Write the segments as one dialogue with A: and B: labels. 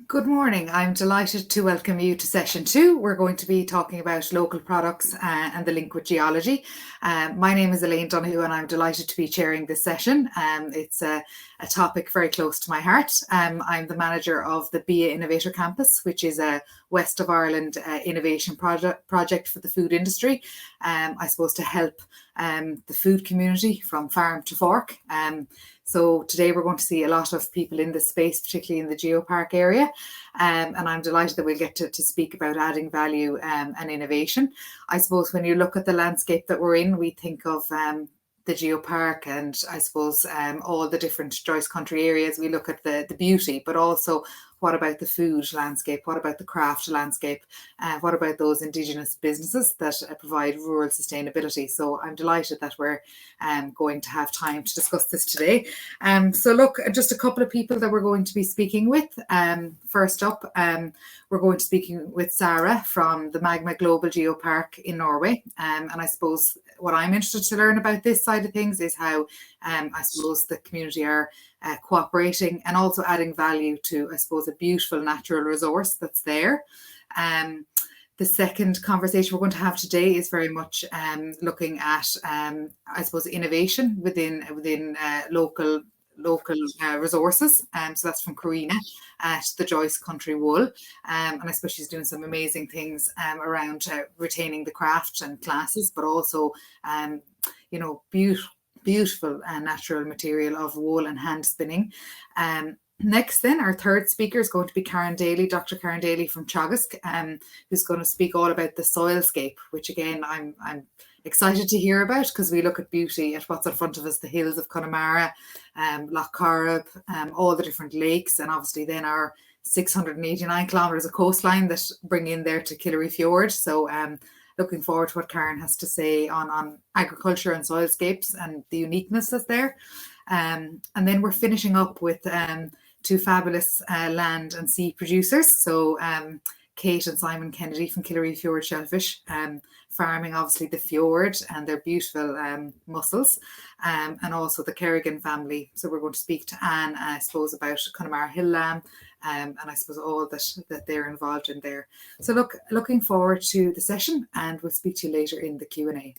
A: Good morning. I'm delighted to welcome you to session 2. We're going to be talking about local products and the link with geology. My name is Elaine Donohue and I'm delighted to be chairing this session. It's a topic very close to my heart. I'm the manager of the BA Innovator campus, which is a West of Ireland innovation project for the food industry. I suppose to help the food community from farm to fork. So today we're going to see a lot of people in this space, particularly in the Geopark area. And I'm delighted that we'll get to speak about adding value and innovation. I suppose when you look at the landscape that we're in, we think of the Geopark and I suppose all the different Joyce country areas. We look at the beauty, but also what about the food landscape? What about the craft landscape? What about those Indigenous businesses that provide rural sustainability? So I'm delighted that we're going to have time to discuss this today. So look, just a couple of people that we're going to be speaking with. First up, we're going to be speaking with Sara from the Magma Global Geopark in Norway. And I suppose what I'm interested to learn about this side of things is how I suppose the community are cooperating and also adding value to, I suppose, a beautiful natural resource that's there. The second conversation we're going to have today is very much looking at, I suppose, innovation within local resources. So that's from Carina at the Joyce Country Wool. And I suppose she's doing some amazing things around retaining the craft and classes, but also, beautiful natural material of wool and hand spinning. Next then, our third speaker is going to be Daly, Dr. Karen Daly from Teagasc, who's going to speak all about the soilscape, which again, I'm excited to hear about because we look at beauty at what's in front of us, the hills of Connemara, Loch Corrib, all the different lakes, and obviously then our 689 kilometres of coastline that bring in there to Killary Fjord. So looking forward to what Karen has to say on agriculture and soilscapes and the uniqueness that's there. And then we're finishing up with two fabulous land and sea producers. So Kate and Simon Kennedy from Killary Fjord Shellfish, farming obviously the fjord and their beautiful mussels, and also the Kerrigan family. So we're going to speak to Anne, I suppose, about Connemara hill lamb, and I suppose all that they're involved in there. So looking forward to the session, and we'll speak to you later in the Q&A.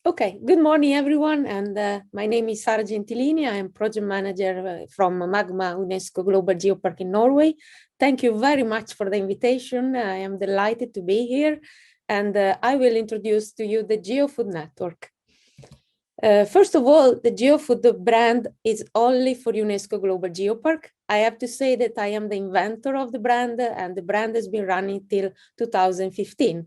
B: Okay, good morning, everyone. And my name is Sara Gentilini. I am project manager from Magma UNESCO Global Geopark in Norway. Thank you very much for the invitation. I am delighted to be here. And I will introduce to you the GeoFood network. First of all, the GeoFood brand is only for UNESCO Global Geopark. I have to say that I am the inventor of the brand, and the brand has been running till 2015.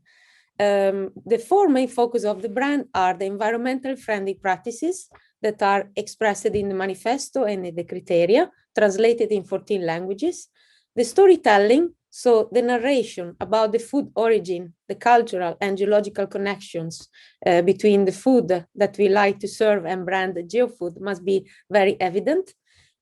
B: The four main focus of the brand are the environmental friendly practices that are expressed in the manifesto and in the criteria, translated in 14 languages, the storytelling, so the narration about the food origin, the cultural and geological connections between the food that we like to serve and brand the GeoFood must be very evident.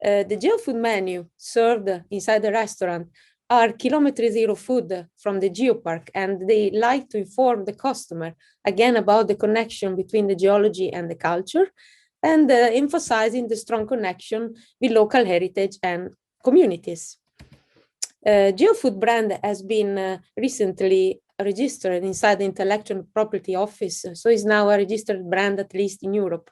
B: The GeoFood menu served inside the restaurant are kilometer zero food from the Geopark, and they like to inform the customer again about the connection between the geology and the culture, and emphasizing the strong connection with local heritage and communities. GeoFood brand has been recently registered inside the Intellectual Property Office, so it's now a registered brand, at least in Europe.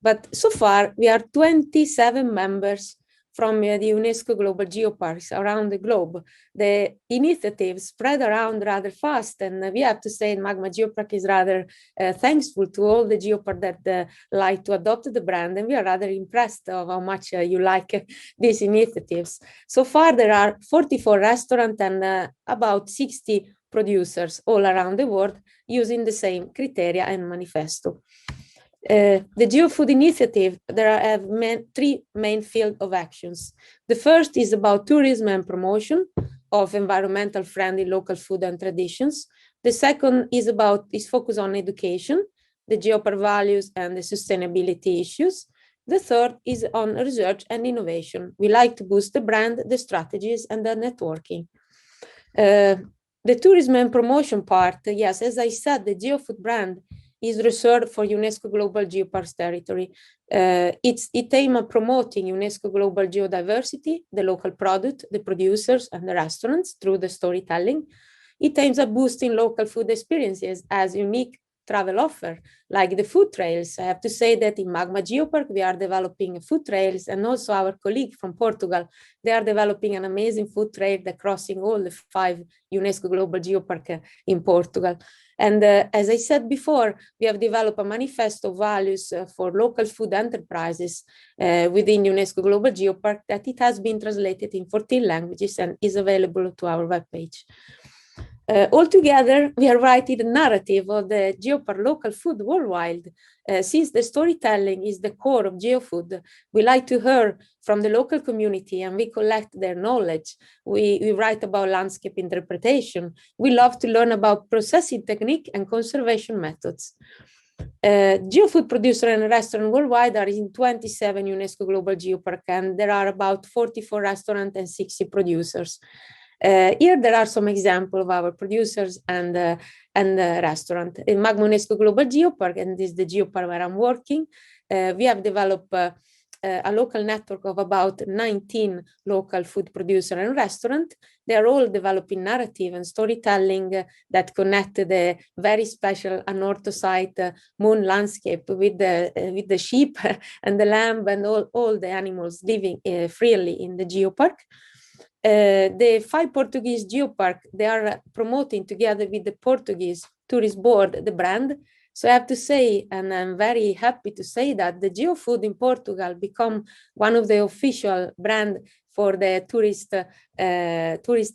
B: But so far, we are 27 members from the UNESCO Global Geoparks around the globe. The initiative spread around rather fast, and we have to say Magma Geopark is rather thankful to all the geopark that like to adopt the brand, and we are rather impressed of how much you like these initiatives. So far, there are 44 restaurants and about 60 producers all around the world using the same criteria and manifesto. The GeoFood initiative, there are three main fields of actions. The first is about tourism and promotion of environmental friendly local food and traditions. The second is focused on education, the Geopark values and the sustainability issues. The third is on research and innovation. We like to boost the brand, the strategies, and the networking. The tourism and promotion part, yes, as I said, the GeoFood brand is reserved for UNESCO Global Geoparks territory. It aims at promoting UNESCO Global Geodiversity, the local product, the producers, and the restaurants through the storytelling. It aims at boosting local food experiences as unique travel offer, like the food trails. I have to say that in Magma Geopark, we are developing food trails, and also our colleague from Portugal, they are developing an amazing food trail that crossing all the 5 UNESCO Global Geopark in Portugal. And as I said before, we have developed a manifesto of values for local food enterprises within UNESCO Global Geopark that it has been translated in 14 languages and is available to our webpage. Altogether, we are writing the narrative of the Geopark local food worldwide. Since the storytelling is the core of GeoFood, we like to hear from the local community and we collect their knowledge. We write about landscape interpretation. We love to learn about processing technique and conservation methods. GeoFood producer and restaurant worldwide are in 27 UNESCO Global Geopark, and there are about 44 restaurants and 60 producers. Here there are some examples of our producers and restaurant. In Magma UNESCO Global Geopark, and this is the geopark where I'm working, we have developed a local network of about 19 local food producers and restaurants. They are all developing narrative and storytelling that connect the very special anorthosite moon landscape with the sheep and the lamb and all the animals living freely in the geopark. The 5 Portuguese geopark, they are promoting together with the Portuguese tourist board, the brand. So I have to say, and I'm very happy to say that the GeoFood in Portugal become one of the official brand for the tourist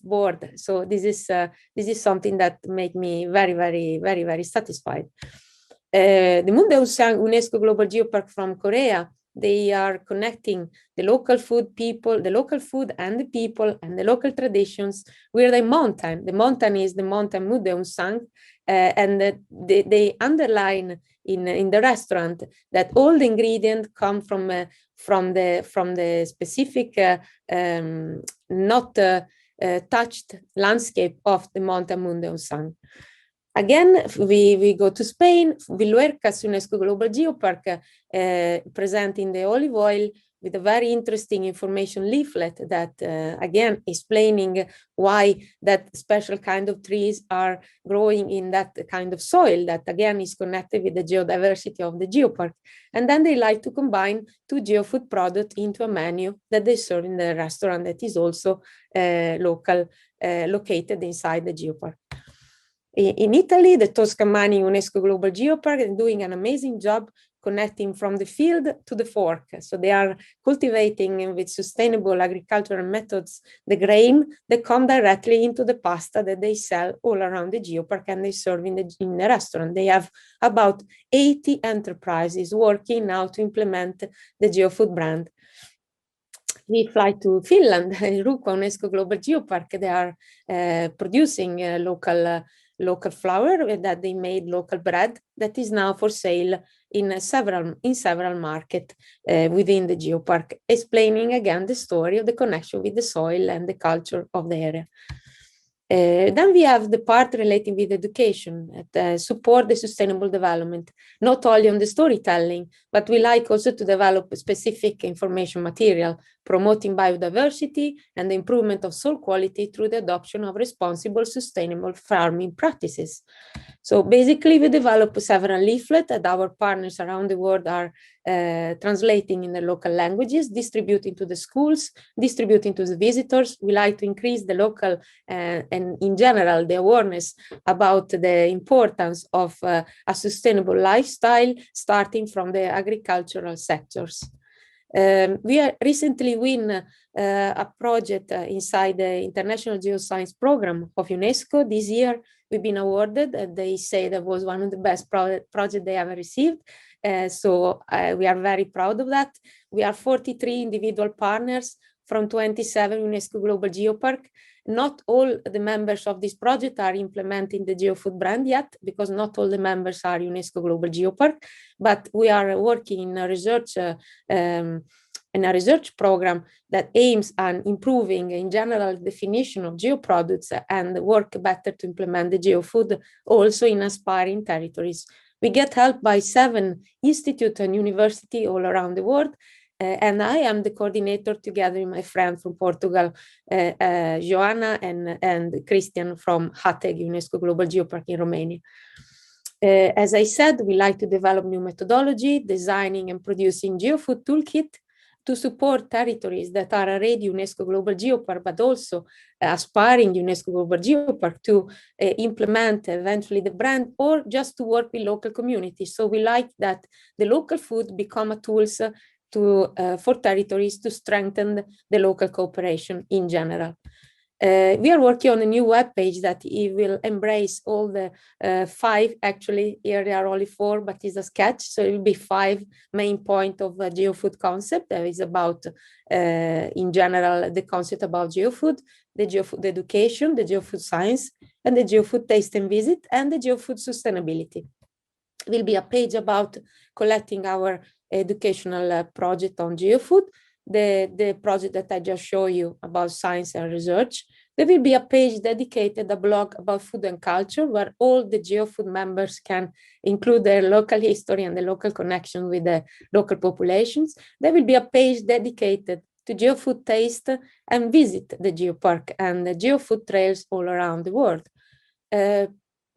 B: board. So this is something that make me very satisfied. The Mundeusang UNESCO Global Geopark from Korea, they are connecting the local food people, the local food and the people and the local traditions with the mountain. The mountain is the mountain Mundeusang, and they underline in the restaurant that all the ingredients come from the specific not touched landscape of the mountain Mundeusang. Again, we go to Spain, Villuercas UNESCO Global Geopark, presenting the olive oil with a very interesting information leaflet that, again, explaining why that special kind of trees are growing in that kind of soil that, again, is connected with the geodiversity of the geopark. And then they like to combine 2 GeoFood products into a menu that they serve in the restaurant that is also located inside the geopark. In Italy, the Toscamani UNESCO Global Geopark is doing an amazing job connecting from the field to the fork. So they are cultivating with sustainable agricultural methods the grain that come directly into the pasta that they sell all around the geopark and they serve in the restaurant. They have about 80 enterprises working now to implement the GeoFood brand. We fly to Finland, Rukka UNESCO Global Geopark. They are producing local flour that they made local bread that is now for sale in several markets within the geopark, explaining again the story of the connection with the soil and the culture of the area. Then we have the part relating with education that support the sustainable development, not only on the storytelling, but we like also to develop specific information material, promoting biodiversity and the improvement of soil quality through the adoption of responsible, sustainable farming practices. So basically, we develop several leaflets that our partners around the world are translating in the local languages, distributing to the schools, distributing to the visitors. We like to increase the local and in general the awareness about the importance of a sustainable lifestyle, starting from the agricultural sectors. We recently won a project inside the International Geoscience Program of UNESCO. This year, we've been awarded. They say that was one of the best projects they ever received. So we are very proud of that. We are 43 individual partners from 27 UNESCO Global Geopark. Not all the members of this project are implementing the GeoFood brand yet, because not all the members are UNESCO Global Geopark, but we are working in a research program that aims on improving in general definition of geoproducts and work better to implement the GeoFood also in aspiring territories We get help by 7 institutes and universities all around the world. And I am the coordinator together with my friend from Portugal, Joanna and Christian from HATEG, UNESCO Global Geopark in Romania. As I said, we like to develop new methodology, designing and producing GeoFood toolkit to support territories that are already UNESCO Global Geopark, but also aspiring UNESCO Global Geopark to implement eventually the brand or just to work with local communities. So we like that the local food become a tools for territories to strengthen the local cooperation in general. We are working on a new webpage that it will embrace all the 5, actually here there are only 4, but it's a sketch, so it will be 5 main points of a GeoFood concept that is about, in general, the concept about GeoFood, the GeoFood education, the GeoFood science, and the GeoFood taste and visit, and the GeoFood sustainability. Will be a page about collecting our educational project on GeoFood, the project that I just showed you about science and research. There will be a page dedicated, a blog about food and culture, where all the GeoFood members can include their local history and the local connection with the local populations. There will be a page dedicated to GeoFood taste and visit the Geopark and the GeoFood trails all around the world.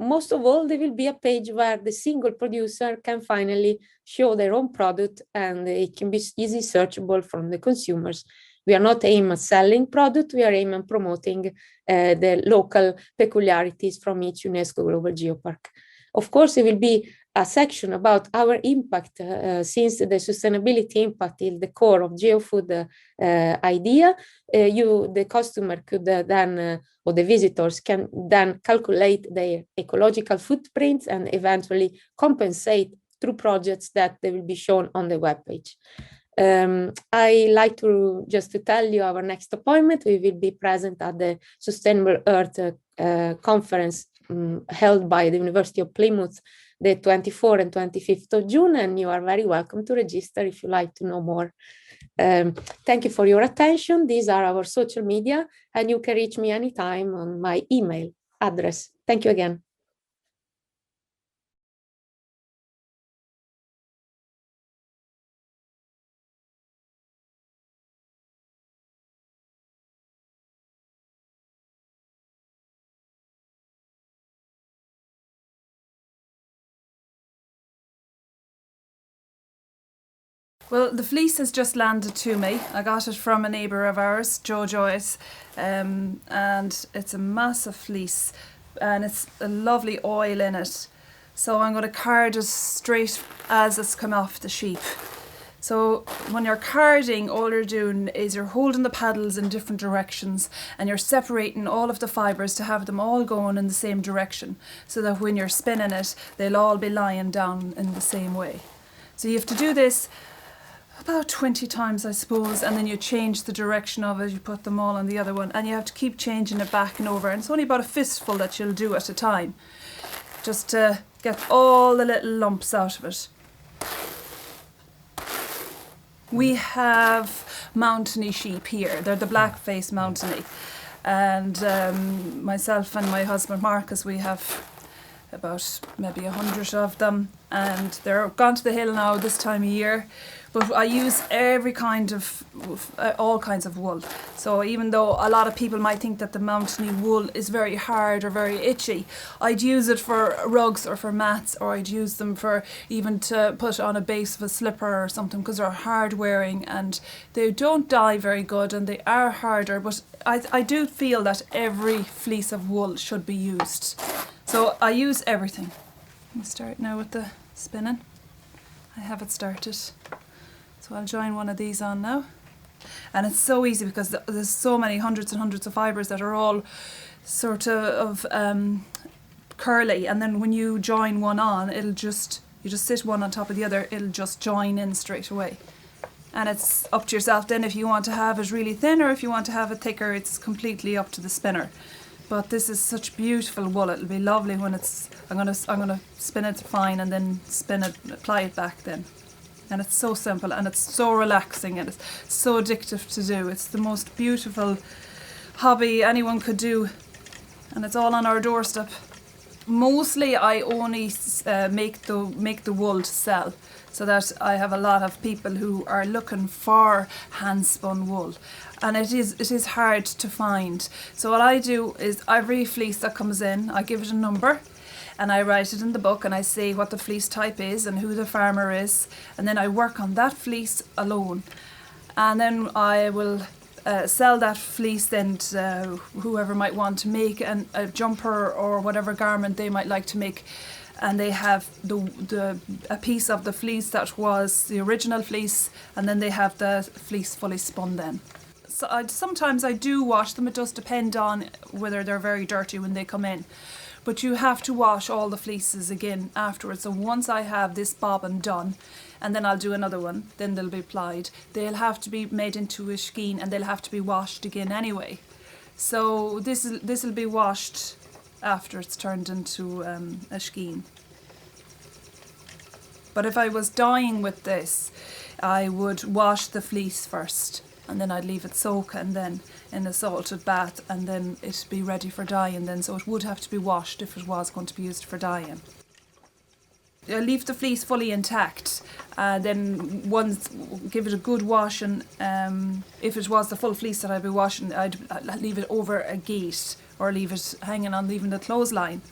B: Most of all, there will be a page where the single producer can finally show their own product and it can be easily searchable from the consumers. We are not aiming at selling product, we are aiming at promoting the local peculiarities from each UNESCO Global Geopark. Of course, there will be a section about our impact, since the sustainability impact is the core of GeoFood idea. The customer could then, or the visitors can then calculate their ecological footprints and eventually compensate through projects that they will be shown on the webpage. I like to just to tell you our next appointment. We will be present at the Sustainable Earth conference held by the University of Plymouth the 24th and 25th of June, and you are very welcome to register if you like to know more. Thank you for your attention. These are our social media, and you can reach me anytime on my email address. Thank you again.
C: Well, the fleece has just landed to me. I got it from a neighbour of ours, Joyce, and it's a massive fleece and it's a lovely oil in it. So I'm going to card it straight as it's come off the sheep. So when you're carding, all you're doing is you're holding the paddles in different directions and you're separating all of the fibres to have them all going in the same direction, so that when you're spinning it, they'll all be lying down in the same way. So you have to do this about 20 times, I suppose, and then you change the direction of it, you put them all on the other one, and you have to keep changing it back and over, and it's only about a fistful that you'll do at a time, just to get all the little lumps out of it. We have Mountainy Sheep here. They're the black-faced Mountainy, and myself and my husband Marcus, we have about maybe 100 of them, and they're gone to the hill now this time of year. But I use every kind of, all kinds of wool. So even though a lot of people might think that the Mountainy wool is very hard or very itchy, I'd use it for rugs or for mats, or I'd use them for even to put on a base of a slipper or something, because they're hard wearing and they don't dye very good and they are harder. But I do feel that every fleece of wool should be used. So I use everything. Let me start now with the spinning. I have it started. So I'll join one of these on now. And it's so easy because there's so many hundreds and hundreds of fibres that are all sort of curly. And then when you join one on, you just sit one on top of the other, it'll just join in straight away. And it's up to yourself then if you want to have it really thin or if you want to have it thicker. It's completely up to the spinner. But this is such beautiful wool. It'll be lovely when it's, I'm gonna spin it fine and then spin it, apply it back then. And it's so simple and it's so relaxing and it's so addictive to do. It's the most beautiful hobby anyone could do, and it's all on our doorstep. Mostly I only make the wool to sell, so that I have a lot of people who are looking for hand spun wool, and it is hard to find. So what I do is every fleece that comes in, I give it a number, and I write it in the book, and I say what the fleece type is and who the farmer is, and then I work on that fleece alone, and then I will sell that fleece then to whoever might want to make a jumper or whatever garment they might like to make, and they have a piece of the fleece that was the original fleece, and then they have the fleece fully spun then. So sometimes I do wash them. It does depend on whether they're very dirty when they come in. But you have to wash all the fleeces again afterwards. So once I have this bobbin done, and then I'll do another one, then they'll be plied. They'll have to be made into a skein, and they'll have to be washed again anyway. So this will be washed after it's turned into a skein. But if I was dyeing with this, I would wash the fleece first, and then I'd leave it soak, and then in a salted bath, and then it'd be ready for dyeing then. So it would have to be washed if it was going to be used for dyeing. I leave the fleece fully intact, then once give it a good wash, and if it was the full fleece that I'd be washing, I'd leave it over a gate or leave it hanging on leaving the clothesline.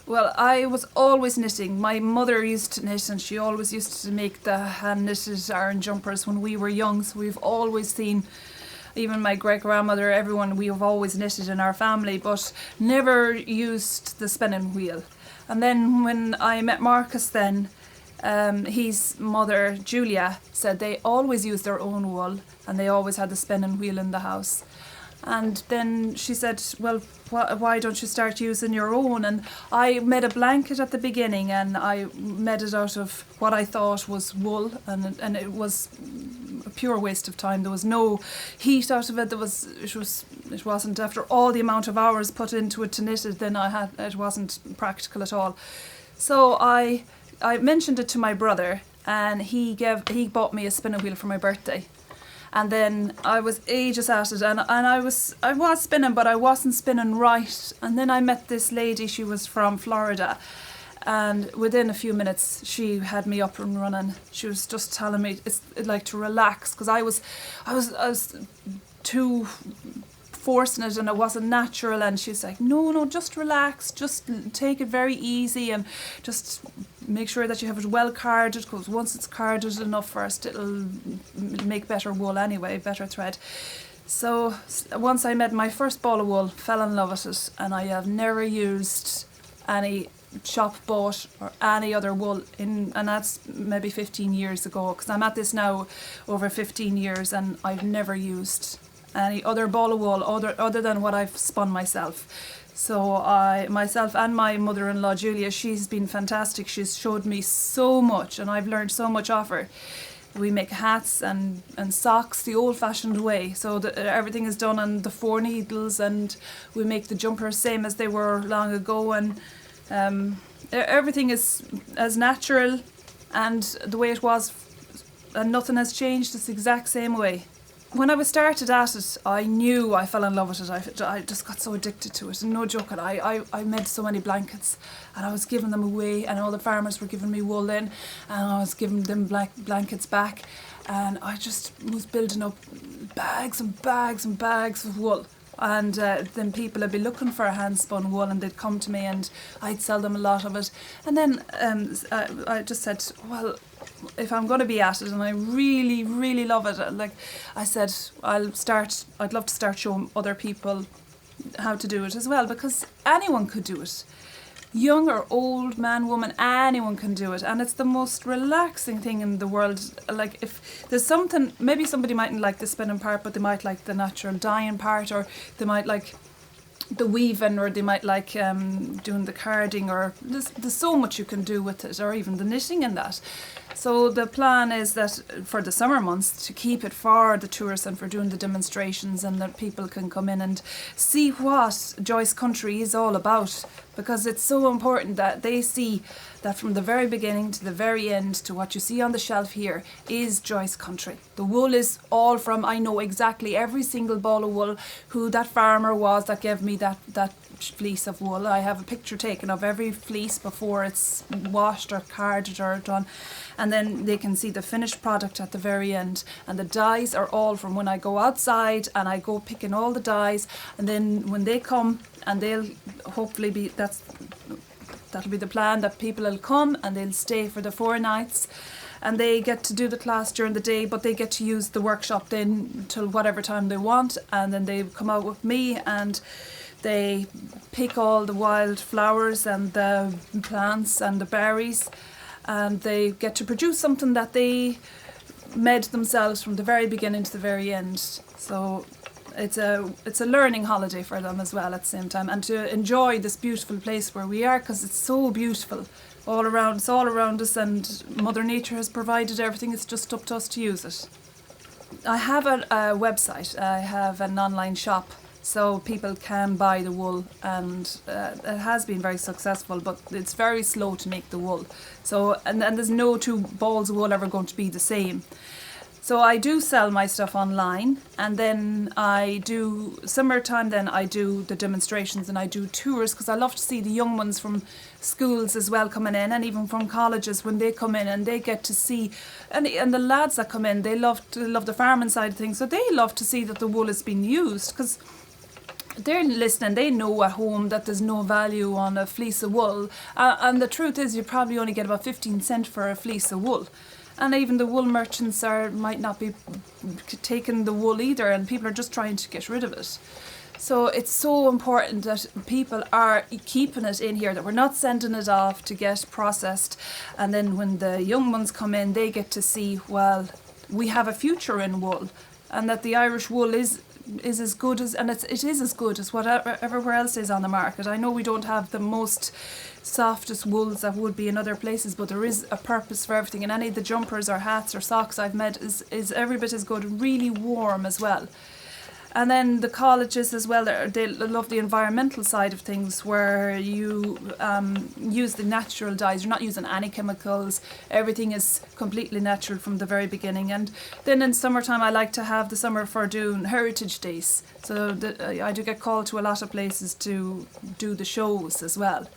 C: Well, I was always knitting. My mother used to knit, and she always used to make the hand knitted iron jumpers when we were young, so we've always seen, even my great grandmother, everyone, we have always knitted in our family, but never used the spinning wheel. And then when I met Marcus then, his mother Julia said they always used their own wool, and they always had the spinning wheel in the house. And then she said, well, why don't you start using your own? And I made a blanket at the beginning, and I made it out of what I thought was wool, and it was a pure waste of time. There was no heat out of it. It wasn't, after all the amount of hours put into it to knit it, then it wasn't practical at all. So I mentioned it to my brother, and he bought me a spinning wheel for my birthday. And then I was ages at it, and I was spinning, but I wasn't spinning right. And then I met this lady. She was from Florida, and within a few minutes she had me up and running. She was just telling me it's like to relax, because I was too forcing it, and it wasn't natural. And she's like, no, just relax, just take it very easy, and just make sure that you have it well carded, because once it's carded enough first, it'll make better wool anyway, better thread. So once I made my first ball of wool, fell in love with it, and I have never used any shop bought or any other wool and that's maybe 15 years ago, because I'm at this now over 15 years, and I've never used any other ball of wool other than what I've spun myself. So myself and my mother-in-law Julia, she's been fantastic. She's showed me so much, and I've learned so much off her. We make hats and socks the old-fashioned way, so that everything is done on the 4 needles, and we make the jumpers same as they were long ago, and everything is as natural and the way it was, and nothing has changed. It's the exact same way. When I was started at it, I knew I fell in love with it. I just got so addicted to it, and no joke. I made so many blankets, and I was giving them away, and all the farmers were giving me wool in, and I was giving them blankets back, and I just was building up bags and bags and bags of wool. And then people would be looking for a hand-spun wool, and they'd come to me, and I'd sell them a lot of it. And then I just said, well, if I'm going to be at it, and I really, really love it, like I said, I'd love to start showing other people how to do it as well, because anyone could do it. Young or old, man, woman, anyone can do it, and it's the most relaxing thing in the world. Like, if there's something, maybe somebody mightn't like the spinning part, but they might like the natural dyeing part, or they might like the weaving, or they might like doing the carding, or there's so much you can do with it, or even the knitting in that. So the plan is that for the summer months to keep it for the tourists and for doing the demonstrations, and that people can come in and see what Joyce Country is all about, because it's so important that they see that from the very beginning to the very end to what you see on the shelf here is Joyce Country. The wool is all from, I know exactly every single ball of wool, who that farmer was that gave me that fleece of wool. I have a picture taken of every fleece before it's washed or carded or done, and then they can see the finished product at the very end. And the dyes are all from when I go outside and I go picking all the dyes, and then when they come, and they'll hopefully be, that'll be the plan, that people will come and they'll stay for the 4 nights, and they get to do the class during the day, but they get to use the workshop then till whatever time they want, and then they come out with me and they pick all the wild flowers and the plants and the berries, and they get to produce something that they made themselves from the very beginning to the very end. So it's a learning holiday for them as well at the same time, and to enjoy this beautiful place where we are, because it's so beautiful all around. It's all around us, and Mother Nature has provided everything. It's just up to us to use it. I have a website. I have an online shop, so people can buy the wool, and it has been very successful, but it's very slow to make the wool. So and there's no 2 balls of wool ever going to be the same. So I do sell my stuff online, and then I do summertime. Then I do the demonstrations and I do tours, because I love to see the young ones from schools as well coming in, and even from colleges when they come in and they get to see, and the lads that come in, they love the farming side of things, so they love to see that the wool is being used, because they're listening, they know at home that there's no value on a fleece of wool, and the truth is you probably only get about 15 cents for a fleece of wool, and even the wool merchants might not be taking the wool either, and people are just trying to get rid of it. So it's so important that people are keeping it in here, that we're not sending it off to get processed, and then when the young ones come in, they get to see, well, we have a future in wool, and that the Irish wool is as good as, and it is as good as whatever everywhere else is on the market. I know we don't have the most softest wools that would be in other places, but there is a purpose for everything, and any of the jumpers or hats or socks I've made is every bit as good, really warm as well. And then the colleges as well, they love the environmental side of things, where you use the natural dyes. You're not using any chemicals. Everything is completely natural from the very beginning. And then in summertime, I like to have the summer for doing heritage days. So I do get called to a lot of places to do the shows as well.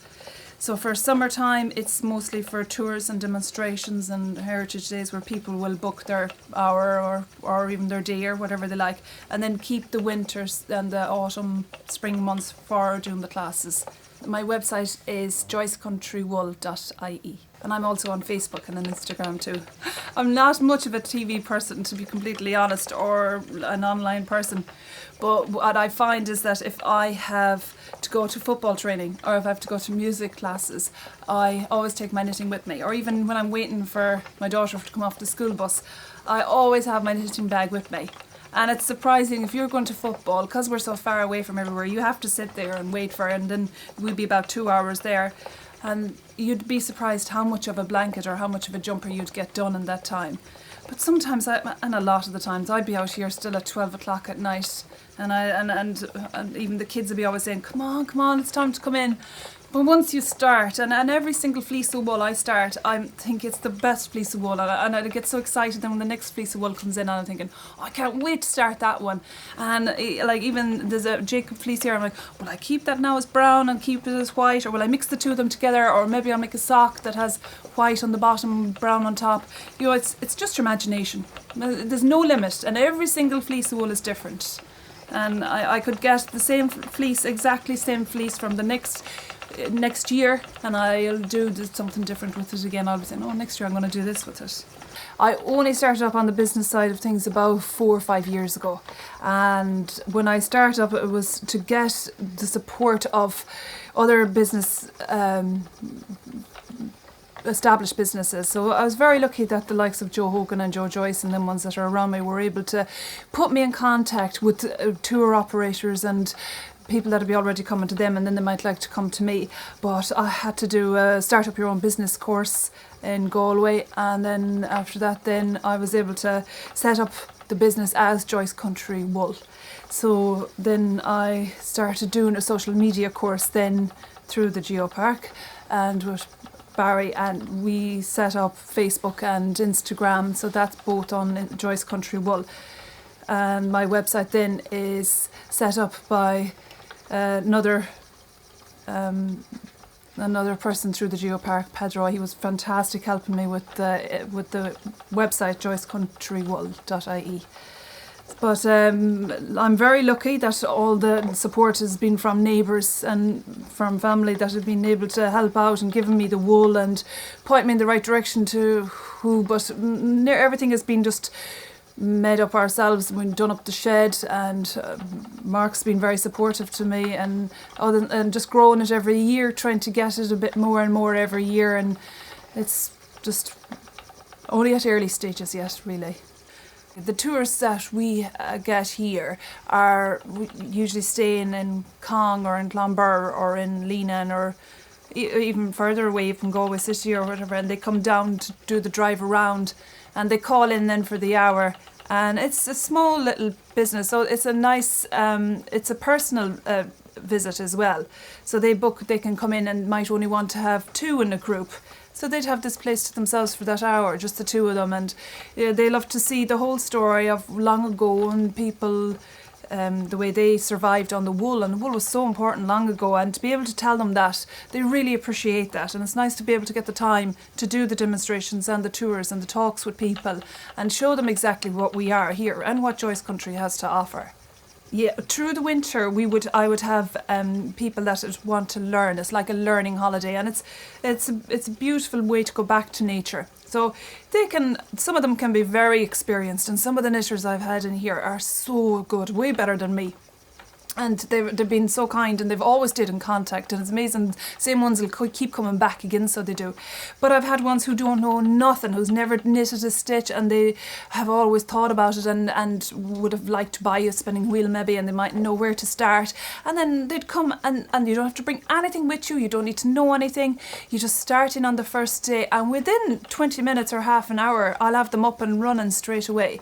C: So for summertime, it's mostly for tours and demonstrations and heritage days, where people will book their hour or even their day or whatever they like, and then keep the winters and the autumn, spring months for doing the classes. My website is joycecountrywool.ie, and I'm also on Facebook and on Instagram too. I'm not much of a TV person, to be completely honest, or an online person, but what I find is that if I have to go to football training, or if I have to go to music classes, I always take my knitting with me. Or even when I'm waiting for my daughter to come off the school bus, I always have my knitting bag with me. And it's surprising, if you're going to football, because we're so far away from everywhere, you have to sit there and wait for it, and then we'd be about 2 hours there, and you'd be surprised how much of a blanket or how much of a jumper you'd get done in that time. But sometimes, and a lot of the times, I'd be out here still at 12 o'clock at night, and even the kids would be always saying, come on, it's time to come in. But once you start, and every single fleece of wool I start, I think it's the best fleece of wool, and I get so excited then when the next fleece of wool comes in, and I'm thinking, oh, I can't wait to start that one. And like, even there's a Jacob fleece here, I'm like, will I keep that now as brown and keep it as white, or will I mix the two of them together, or maybe I'll make a sock that has white on the bottom, brown on top. You know, it's just your imagination. There's no limit, and every single fleece of wool is different. And I could get the same fleece, exactly same fleece from the next year, and I'll do something different with it again. I'll be saying, oh, next year I'm going to do this with it. I only started up on the business side of things about 4 or 5 years ago, and when I started up, it was to get the support of other business established businesses. So I was very lucky that the likes of Joe Hogan and Joe Joyce and them ones that are around me were able to put me in contact with tour operators and people that would be already coming to them, and then they might like to come to me. But I had to do a Start Up Your Own Business course in Galway, and then after that then I was able to set up the business as Joyce Country Wool. So then I started doing a social media course then through the Geopark and with Barry, and we set up Facebook and Instagram, so that's both on Joyce Country Wool. And my website then is set up by another person through the Geopark, Pedro. He was fantastic helping me with the website joycecountrywool.ie. But I'm very lucky that all the support has been from neighbours and from family that have been able to help out and given me the wool and point me in the right direction to who. But everything has been just made up ourselves. We've done up the shed, and Mark's been very supportive to me, and just growing it every year, trying to get it a bit more and more every year, and it's just only at early stages yet, really. The tourists that we get here are usually staying in Cong or in Clonbur or in Leanan or even further away from Galway City or whatever, and they come down to do the drive around, and they call in then for the hour. And it's a small little business, so it's a nice, it's a personal visit as well. So they can come in and might only want to have two in a group. So they'd have this place to themselves for that hour, just the two of them. And they love to see the whole story of long ago and people, the way they survived on the wool. And the wool was so important long ago, and to be able to tell them that, they really appreciate that. And it's nice to be able to get the time to do the demonstrations and the tours and the talks with people and show them exactly what we are here and what Joyce Country has to offer. Yeah, through the winter I would have people that would want to learn. It's like a learning holiday, and it's a beautiful way to go back to nature. So some of them can be very experienced, and some of the knitters I've had in here are so good, way better than me. And they've been so kind, and they've always stayed in contact, and it's amazing. Same ones will keep coming back again, so they do. But I've had ones who don't know nothing, who's never knitted a stitch, and they have always thought about it and would have liked to buy a spinning wheel maybe, and they mightn't know where to start. And then they'd come, and you don't have to bring anything with you, you don't need to know anything. You just start in on the first day, and within 20 minutes or half an hour, I'll have them up and running straight away.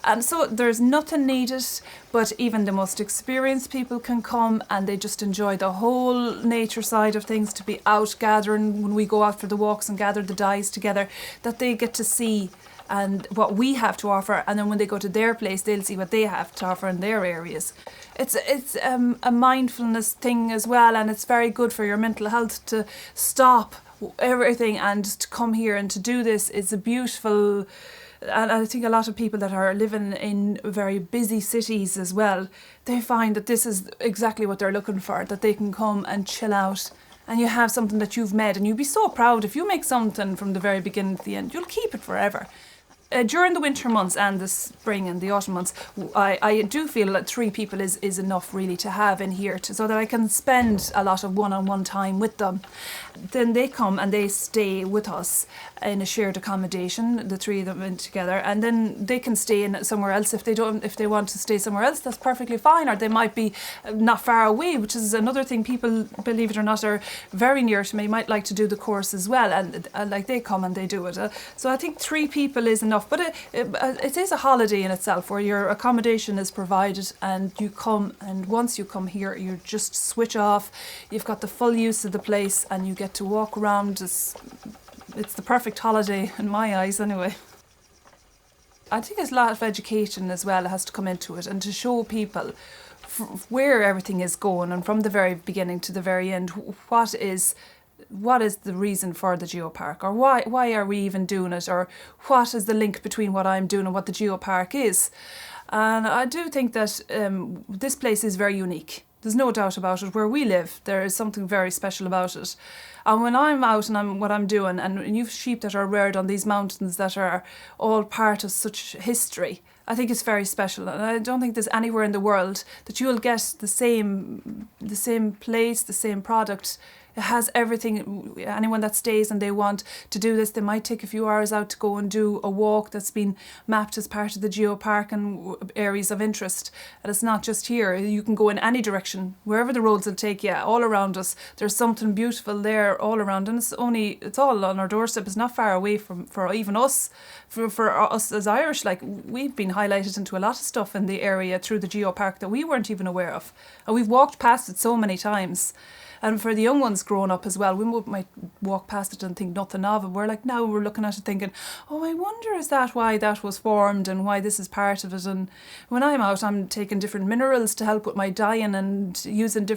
C: And so there's nothing needed, but even the most experienced people can come, and they just enjoy the whole nature side of things, to be out gathering when we go out for the walks and gather the dyes together, that they get to see and what we have to offer, and then when they go to their place they'll see what they have to offer in their areas. It's a mindfulness thing as well, and it's very good for your mental health to stop everything and to come here and to do this. It's a beautiful. And I think a lot of people that are living in very busy cities as well, they find that this is exactly what they're looking for, that they can come and chill out, and you have something that you've made, and you'll be so proud if you make something from the very beginning to the end. You'll keep it forever. During the winter months and the spring and the autumn months, I do feel that 3 people is enough really to have in here, so that I can spend a lot of one-on-one time with them. Then they come and they stay with us in a shared accommodation, the 3 of them in together, and then they can stay in somewhere else if they want to stay somewhere else. That's perfectly fine, or they might be not far away, which is another thing. People, believe it or not, are very near to me, might like to do the course as well, and like they come and they do it. So I think 3 people is enough, but it is a holiday in itself, where your accommodation is provided and you come, and once you come here you just switch off. You've got the full use of the place and you get to walk around. It's the perfect holiday in my eyes anyway. I think there's a lot of education as well has to come into it, and to show people where everything is going, and from the very beginning to the very end, what is the reason for the Geopark, or why are we even doing it, or what is the link between what I'm doing and what the Geopark is. And I do think that this place is very unique. There's no doubt about it. Where we live, there is something very special about it. And when I'm out and what I'm doing, and you've sheep that are reared on these mountains that are all part of such history, I think it's very special. And I don't think there's anywhere in the world that you'll get the same place, the same product It has everything. Anyone that stays and they want to do this, they might take a few hours out to go and do a walk that's been mapped as part of the Geopark and areas of interest. And it's not just here. You can go in any direction, wherever the roads will take you, all around us. There's something beautiful there all around, and it's all on our doorstep. It's not far away for even us. For us as Irish, like, we've been highlighted into a lot of stuff in the area through the Geopark that we weren't even aware of. And we've walked past it so many times. And for the young ones growing up as well, we might walk past it and think nothing of it. Now we're looking at it thinking, oh, I wonder, is that why that was formed and why this is part of it? And when I'm out, I'm taking different minerals to help with my dyeing and using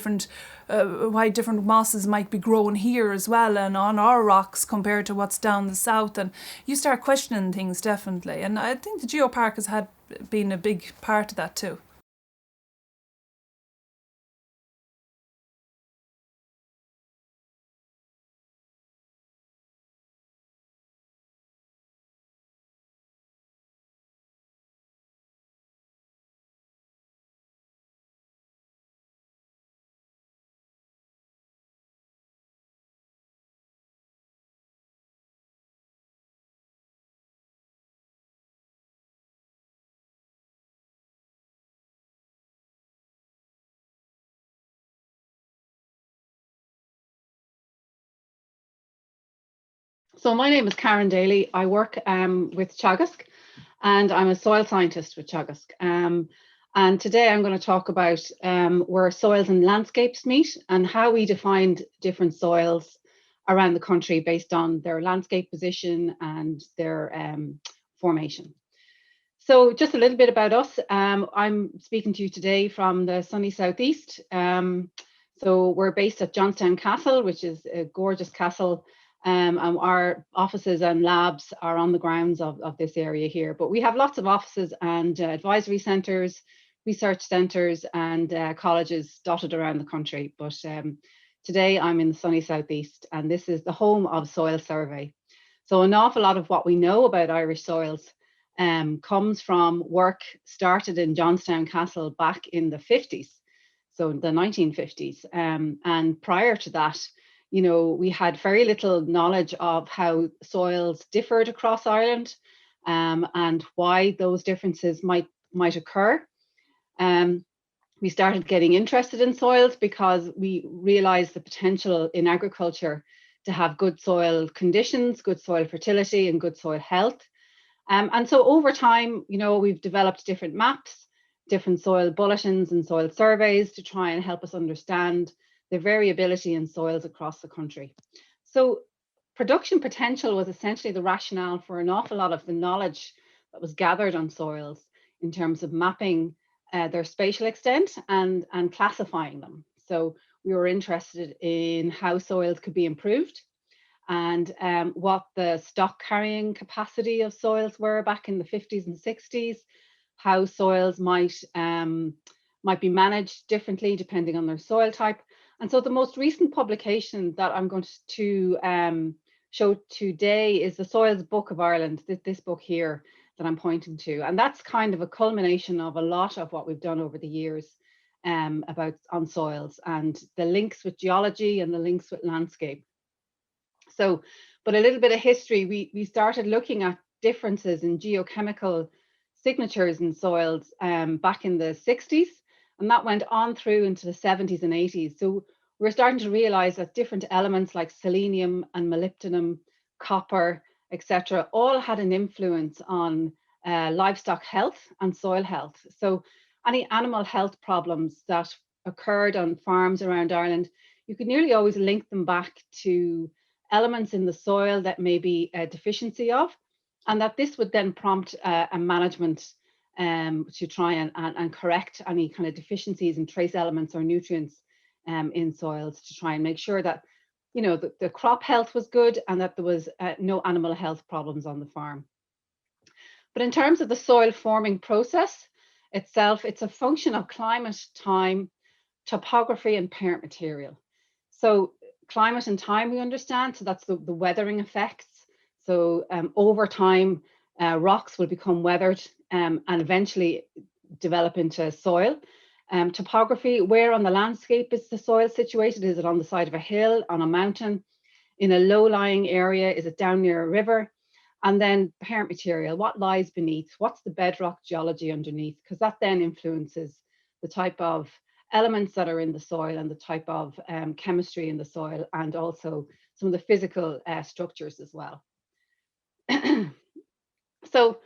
C: why different mosses might be grown here as well and on our rocks compared to what's down the south. And you start questioning things, definitely. And I think the Geopark has been a big part of that too.
D: So my name is Karen Daly. I work with Teagasc, and I'm a soil scientist with Teagasc. And today I'm going to talk about where soils and landscapes meet and how we defined different soils around the country based on their landscape position and their formation. So just a little bit about us. I'm speaking to you today from the sunny southeast. So we're based at Johnstown Castle, which is a gorgeous castle. And our offices and labs are on the grounds of this area here. But we have lots of offices and advisory centres, research centres and colleges dotted around the country. But today I'm in the sunny southeast, and this is the home of Soil Survey. So an awful lot of what we know about Irish soils comes from work started in Johnstown Castle back in the 50s, so the 1950s. And prior to that, you know, we had very little knowledge of how soils differed across Ireland and why those differences might occur. We started getting interested in soils because we realized the potential in agriculture to have good soil conditions, good soil fertility, and good soil health. And so over time, you know, we've developed different maps, different soil bulletins and soil surveys to try and help us understand the variability in soils across the country. So production potential was essentially the rationale for an awful lot of the knowledge that was gathered on soils in terms of mapping their spatial extent and classifying them. So we were interested in how soils could be improved and what the stock carrying capacity of soils were back in the 50s and 60s, how soils might be managed differently depending on their soil type. And so the most recent publication that I'm going to show today is the Soils Book of Ireland, this book here that I'm pointing to. And that's kind of a culmination of a lot of what we've done over the years on soils and the links with geology and the links with landscape. So, but a little bit of history, we started looking at differences in geochemical signatures in soils back in the 60s. And that went on through into the 70s and 80s. So we're starting to realize that different elements like selenium and molybdenum, copper, etc., all had an influence on livestock health and soil health. So any animal health problems that occurred on farms around Ireland, you could nearly always link them back to elements in the soil that may be a deficiency of, and that this would then prompt a management to try and correct any kind of deficiencies in trace elements or nutrients in soils to try and make sure that, you know, the crop health was good and that there was no animal health problems on the farm. But in terms of the soil forming process itself, it's a function of climate, time, topography, and parent material. So climate and time we understand, so that's the weathering effects. So over time, rocks will become weathered and eventually develop into soil. Topography, where on the landscape is the soil situated? Is it on the side of a hill, on a mountain, in a low-lying area? Is it down near a river? And then parent material, what lies beneath? What's the bedrock geology underneath? Because that then influences the type of elements that are in the soil and the type of chemistry in the soil, and also some of the physical structures as well. So,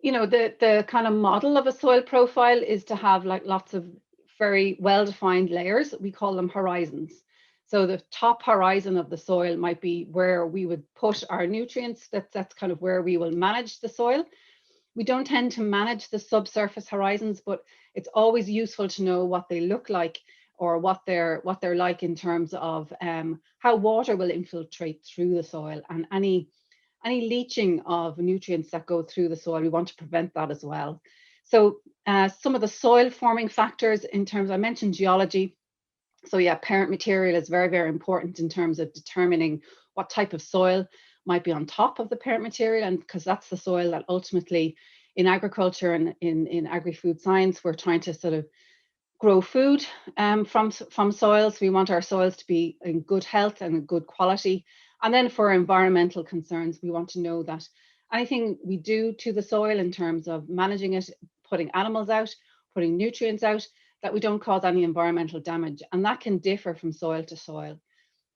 D: you know, the kind of model of a soil profile is to have like lots of very well-defined layers. We call them horizons. So the top horizon of the soil might be where we would put our nutrients. That's kind of where we will manage the soil. We don't tend to manage the subsurface horizons, but it's always useful to know what they look like, or what they're like in terms of how water will infiltrate through the soil, and any leaching of nutrients that go through the soil. We want to prevent that as well. So some of the soil forming factors in terms, I mentioned geology. So yeah, parent material is very, very important in terms of determining what type of soil might be on top of the parent material, and because that's the soil that ultimately in agriculture and in agri-food science, we're trying to sort of grow food from soils. We want our soils to be in good health and good quality. And then for environmental concerns, we want to know that anything we do to the soil in terms of managing it, putting animals out, putting nutrients out, that we don't cause any environmental damage. And that can differ from soil to soil.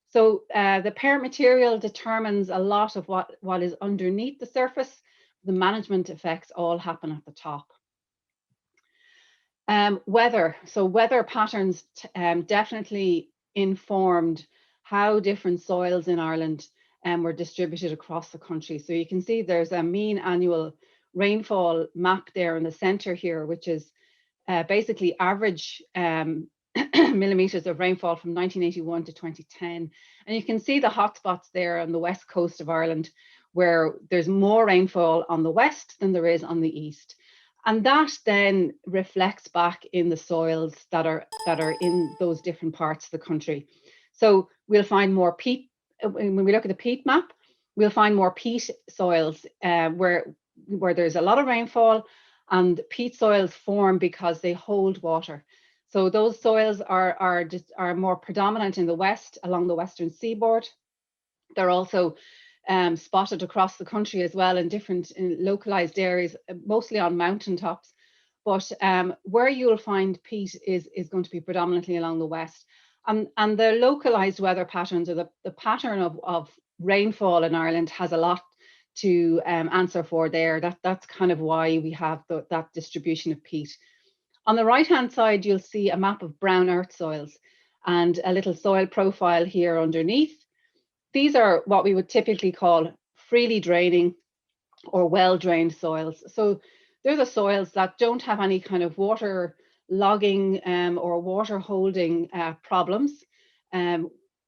D: So the parent material determines a lot of what is underneath the surface. The management effects all happen at the top. Weather. So weather patterns definitely informed how different soils in Ireland were distributed across the country. So you can see there's a mean annual rainfall map there in the center here, which is basically average millimeters of rainfall from 1981 to 2010. And you can see the hotspots there on the west coast of Ireland, where there's more rainfall on the west than there is on the east. And that then reflects back in the soils that are in those different parts of the country. So we'll find more peat, when we look at the peat map, we'll find more peat soils where there's a lot of rainfall, and peat soils form because they hold water. So those soils are more predominant in the west, along the western seaboard. They're also spotted across the country as well in different localized areas, mostly on mountaintops. But where you'll find peat is going to be predominantly along the west. And the localized weather patterns, or the pattern of rainfall in Ireland, has a lot to answer for there. That's kind of why we have that distribution of peat. On the right-hand side, you'll see a map of brown earth soils and a little soil profile here underneath. These are what we would typically call freely draining or well-drained soils. So they're the soils that don't have any kind of water logging or water holding problems.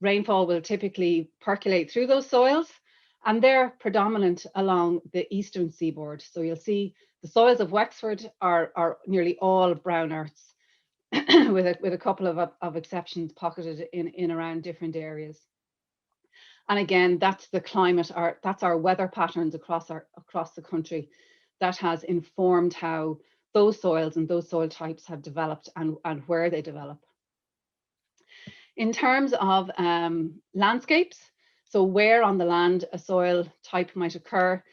D: Rainfall will typically percolate through those soils, and they're predominant along the eastern seaboard. So you'll see the soils of Wexford are nearly all brown earths, with a couple of exceptions pocketed in around different areas. And again, that's the climate, that's our weather patterns across the country that has informed how those soils and those soil types have developed and where they develop. In terms of landscapes, so where on the land a soil type might occur,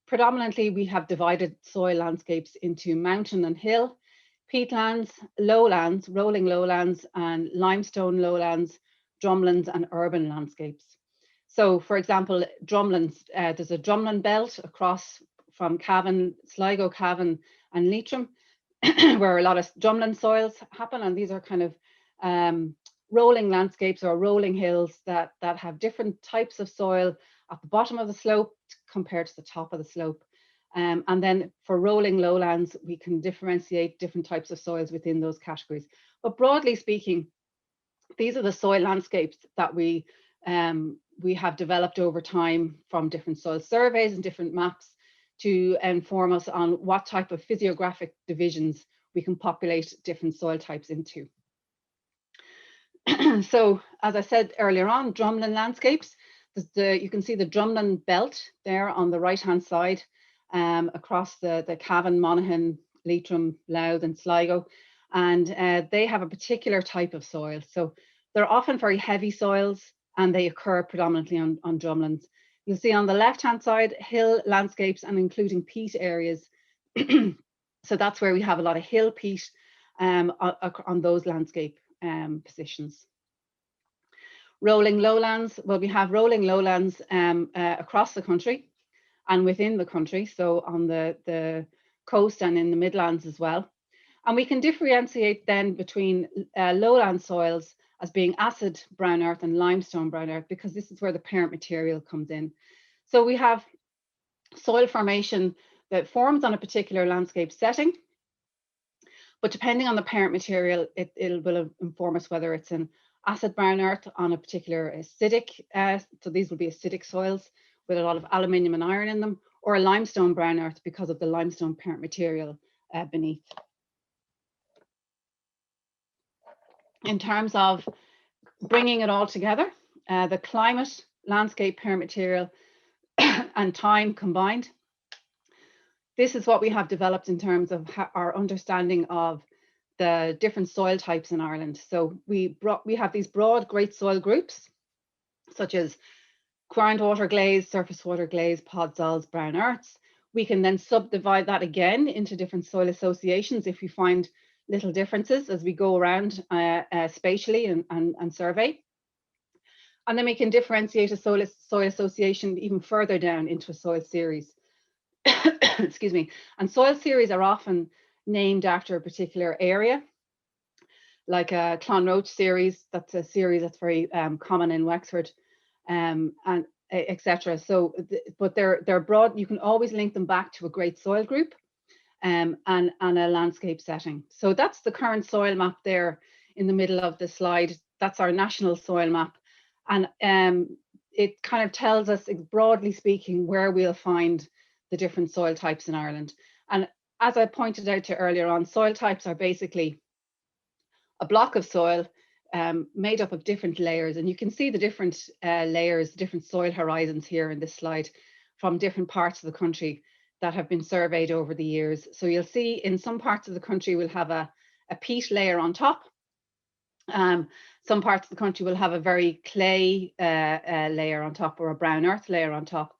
D: predominantly we have divided soil landscapes into mountain and hill, peatlands, lowlands, rolling lowlands, and limestone lowlands, drumlins, and urban landscapes. So for example, drumlins, there's a drumlin belt across from Cavan, Sligo, Cavan, and Leitrim, where a lot of drumlin soils happen, and these are kind of rolling landscapes or rolling hills that have different types of soil at the bottom of the slope compared to the top of the slope. And then for rolling lowlands, we can differentiate different types of soils within those categories. But broadly speaking, these are the soil landscapes that we have developed over time from different soil surveys and different maps to inform us on what type of physiographic divisions we can populate different soil types into. So, as I said earlier on, Drumlin Landscapes, you can see the Drumlin belt there on the right-hand side across the Cavan, Monaghan, Leitrim, Louth and Sligo. and they have a particular type of soil. So they're often very heavy soils, and they occur predominantly on drumlins. You'll see on the left-hand side, hill landscapes and including peat areas. So that's where we have a lot of hill peat on those landscape positions. Rolling lowlands, well, we have rolling lowlands across the country and within the country, so on the coast and in the Midlands as well. And we can differentiate then between lowland soils as being acid brown earth and limestone brown earth, because this is where the parent material comes in. So we have soil formation that forms on a particular landscape setting, but depending on the parent material, it will inform us whether it's an acid brown earth on a particular acidic, so these will be acidic soils with a lot of aluminium and iron in them, or a limestone brown earth because of the limestone parent material beneath. In terms of bringing it all together, the climate, landscape, parent material, and time combined, this is what we have developed in terms of our understanding of the different soil types in Ireland. So we have these broad great soil groups, such as groundwater glaze, surface water glaze, podzols, brown earths. We can then subdivide that again into different soil associations if we find little differences as we go around spatially and survey. And then we can differentiate a soil association even further down into a soil series. Excuse me. And soil series are often named after a particular area, like a Clonroach series. That's a series that's very common in Wexford, and etc. So, but they're broad. You can always link them back to a great soil group, and a landscape setting. So that's the current soil map there in the middle of the slide. That's our national soil map, and it kind of tells us, broadly speaking, where we'll find the different soil types in Ireland. And as I pointed out to earlier on, soil types are basically a block of soil made up of different layers. And you can see the different layers, different soil horizons here in this slide from different parts of the country that have been surveyed over the years. So you'll see in some parts of the country we'll have a peat layer on top. Some parts of the country will have a very clay layer on top, or a brown earth layer on top.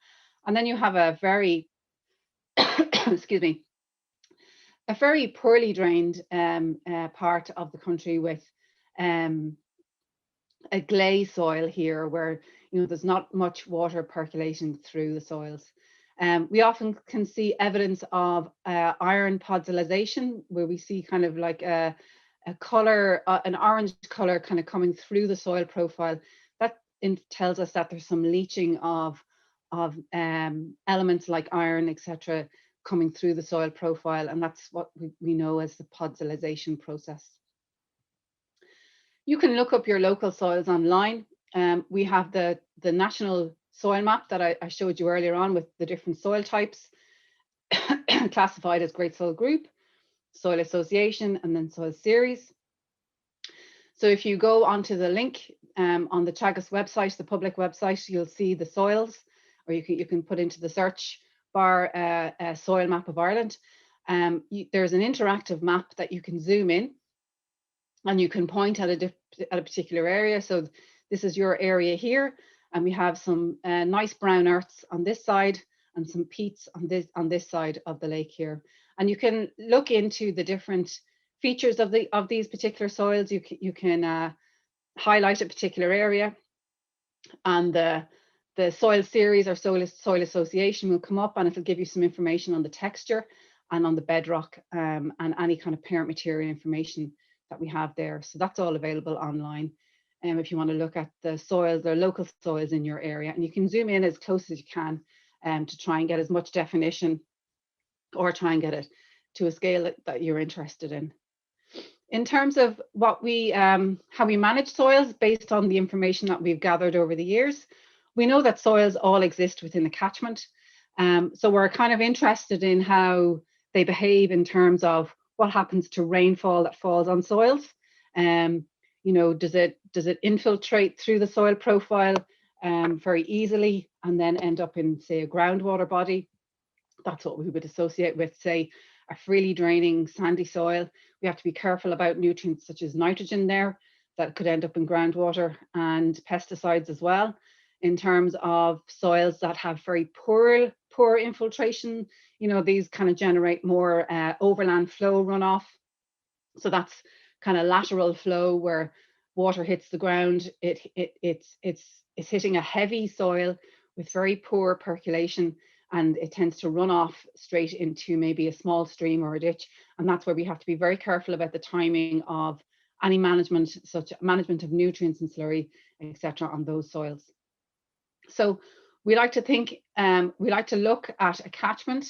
D: And then you have a very, excuse me, a very poorly drained part of the country with a glaze soil here, where there's not much water percolating through the soils. We often can see evidence of iron podzolization, where we see kind of like a color, an orange color kind of coming through the soil profile. That tells us that there's some leaching of elements like iron, etc., coming through the soil profile, and that's what we know as the podzolization process. You can look up your local soils online. We have the national soil map that I showed you earlier on, with the different soil types classified as great soil group, soil association, and then soil series. So if you go onto the link on the Teagasc website, the public website, you'll see the soils, or you can put into the search bar a soil map of Ireland. There's an interactive map that you can zoom in, and you can point at a particular area. So this is your area here, and we have some nice brown earths on this side and some peats on this side of the lake here. And you can look into the different features of these particular soils. You can highlight a particular area, and the soil series or soil association will come up, and it'll give you some information on the texture and on the bedrock and any kind of parent material information that we have there. So that's all available online. If you want to look at the soils, the local soils in your area, and you can zoom in as close as you can to try and get as much definition, or try and get it to a scale that you're interested in. In terms of what how we manage soils based on the information that we've gathered over the years, we know that soils all exist within the catchment. So we're kind of interested in how they behave in terms of what happens to rainfall that falls on soils. Does it infiltrate through the soil profile very easily and then end up in, say, a groundwater body? That's what we would associate with, say, a freely draining sandy soil. We have to be careful about nutrients such as nitrogen there that could end up in groundwater, and pesticides as well. In terms of soils that have very poor infiltration, these kind of generate more overland flow runoff. So that's kind of lateral flow where water hits the ground. It's hitting a heavy soil with very poor percolation, and it tends to run off straight into maybe a small stream or a ditch. And that's where we have to be very careful about the timing of any management, such management of nutrients and slurry, etc., on those soils. So we like to look at a catchment,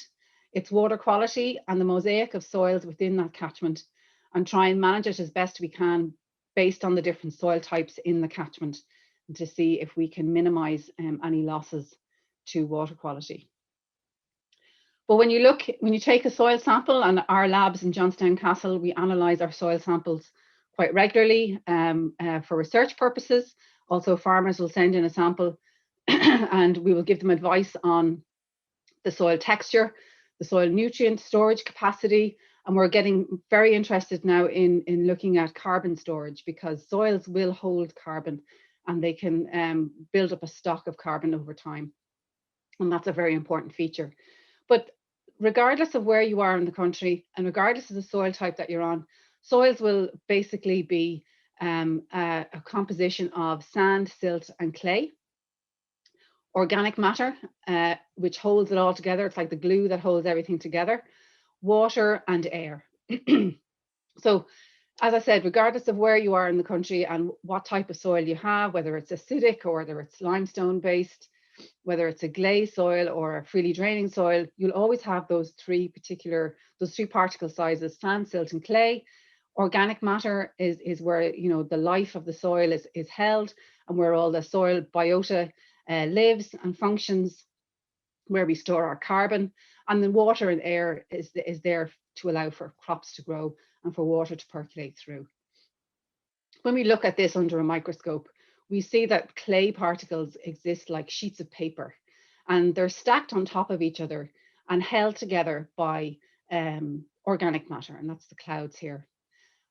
D: its water quality, and the mosaic of soils within that catchment, and try and manage it as best we can based on the different soil types in the catchment, and to see if we can minimize any losses to water quality. But when you take a soil sample, and our labs in Johnstown Castle, we analyze our soil samples quite regularly for research purposes. Also, farmers will send in a sample and we will give them advice on the soil texture, the soil nutrient storage capacity, and we're getting very interested now in looking at carbon storage, because soils will hold carbon and they can build up a stock of carbon over time. And that's a very important feature. But regardless of where you are in the country and regardless of the soil type that you're on, soils will basically be a composition of sand, silt, and clay. Organic matter, which holds it all together. It's like the glue that holds everything together. Water and air. So, as I said, regardless of where you are in the country and what type of soil you have, whether it's acidic or whether it's limestone based, whether it's a glaze soil or a freely draining soil, you'll always have those three particle sizes: sand, silt, and clay. Organic matter is where the life of the soil is held, and where all the soil biota lives and functions, where we store our carbon. And then water and air is there to allow for crops to grow and for water to percolate through. When we look at this under a microscope, we see that clay particles exist like sheets of paper, and they're stacked on top of each other and held together by organic matter, and that's the clouds here.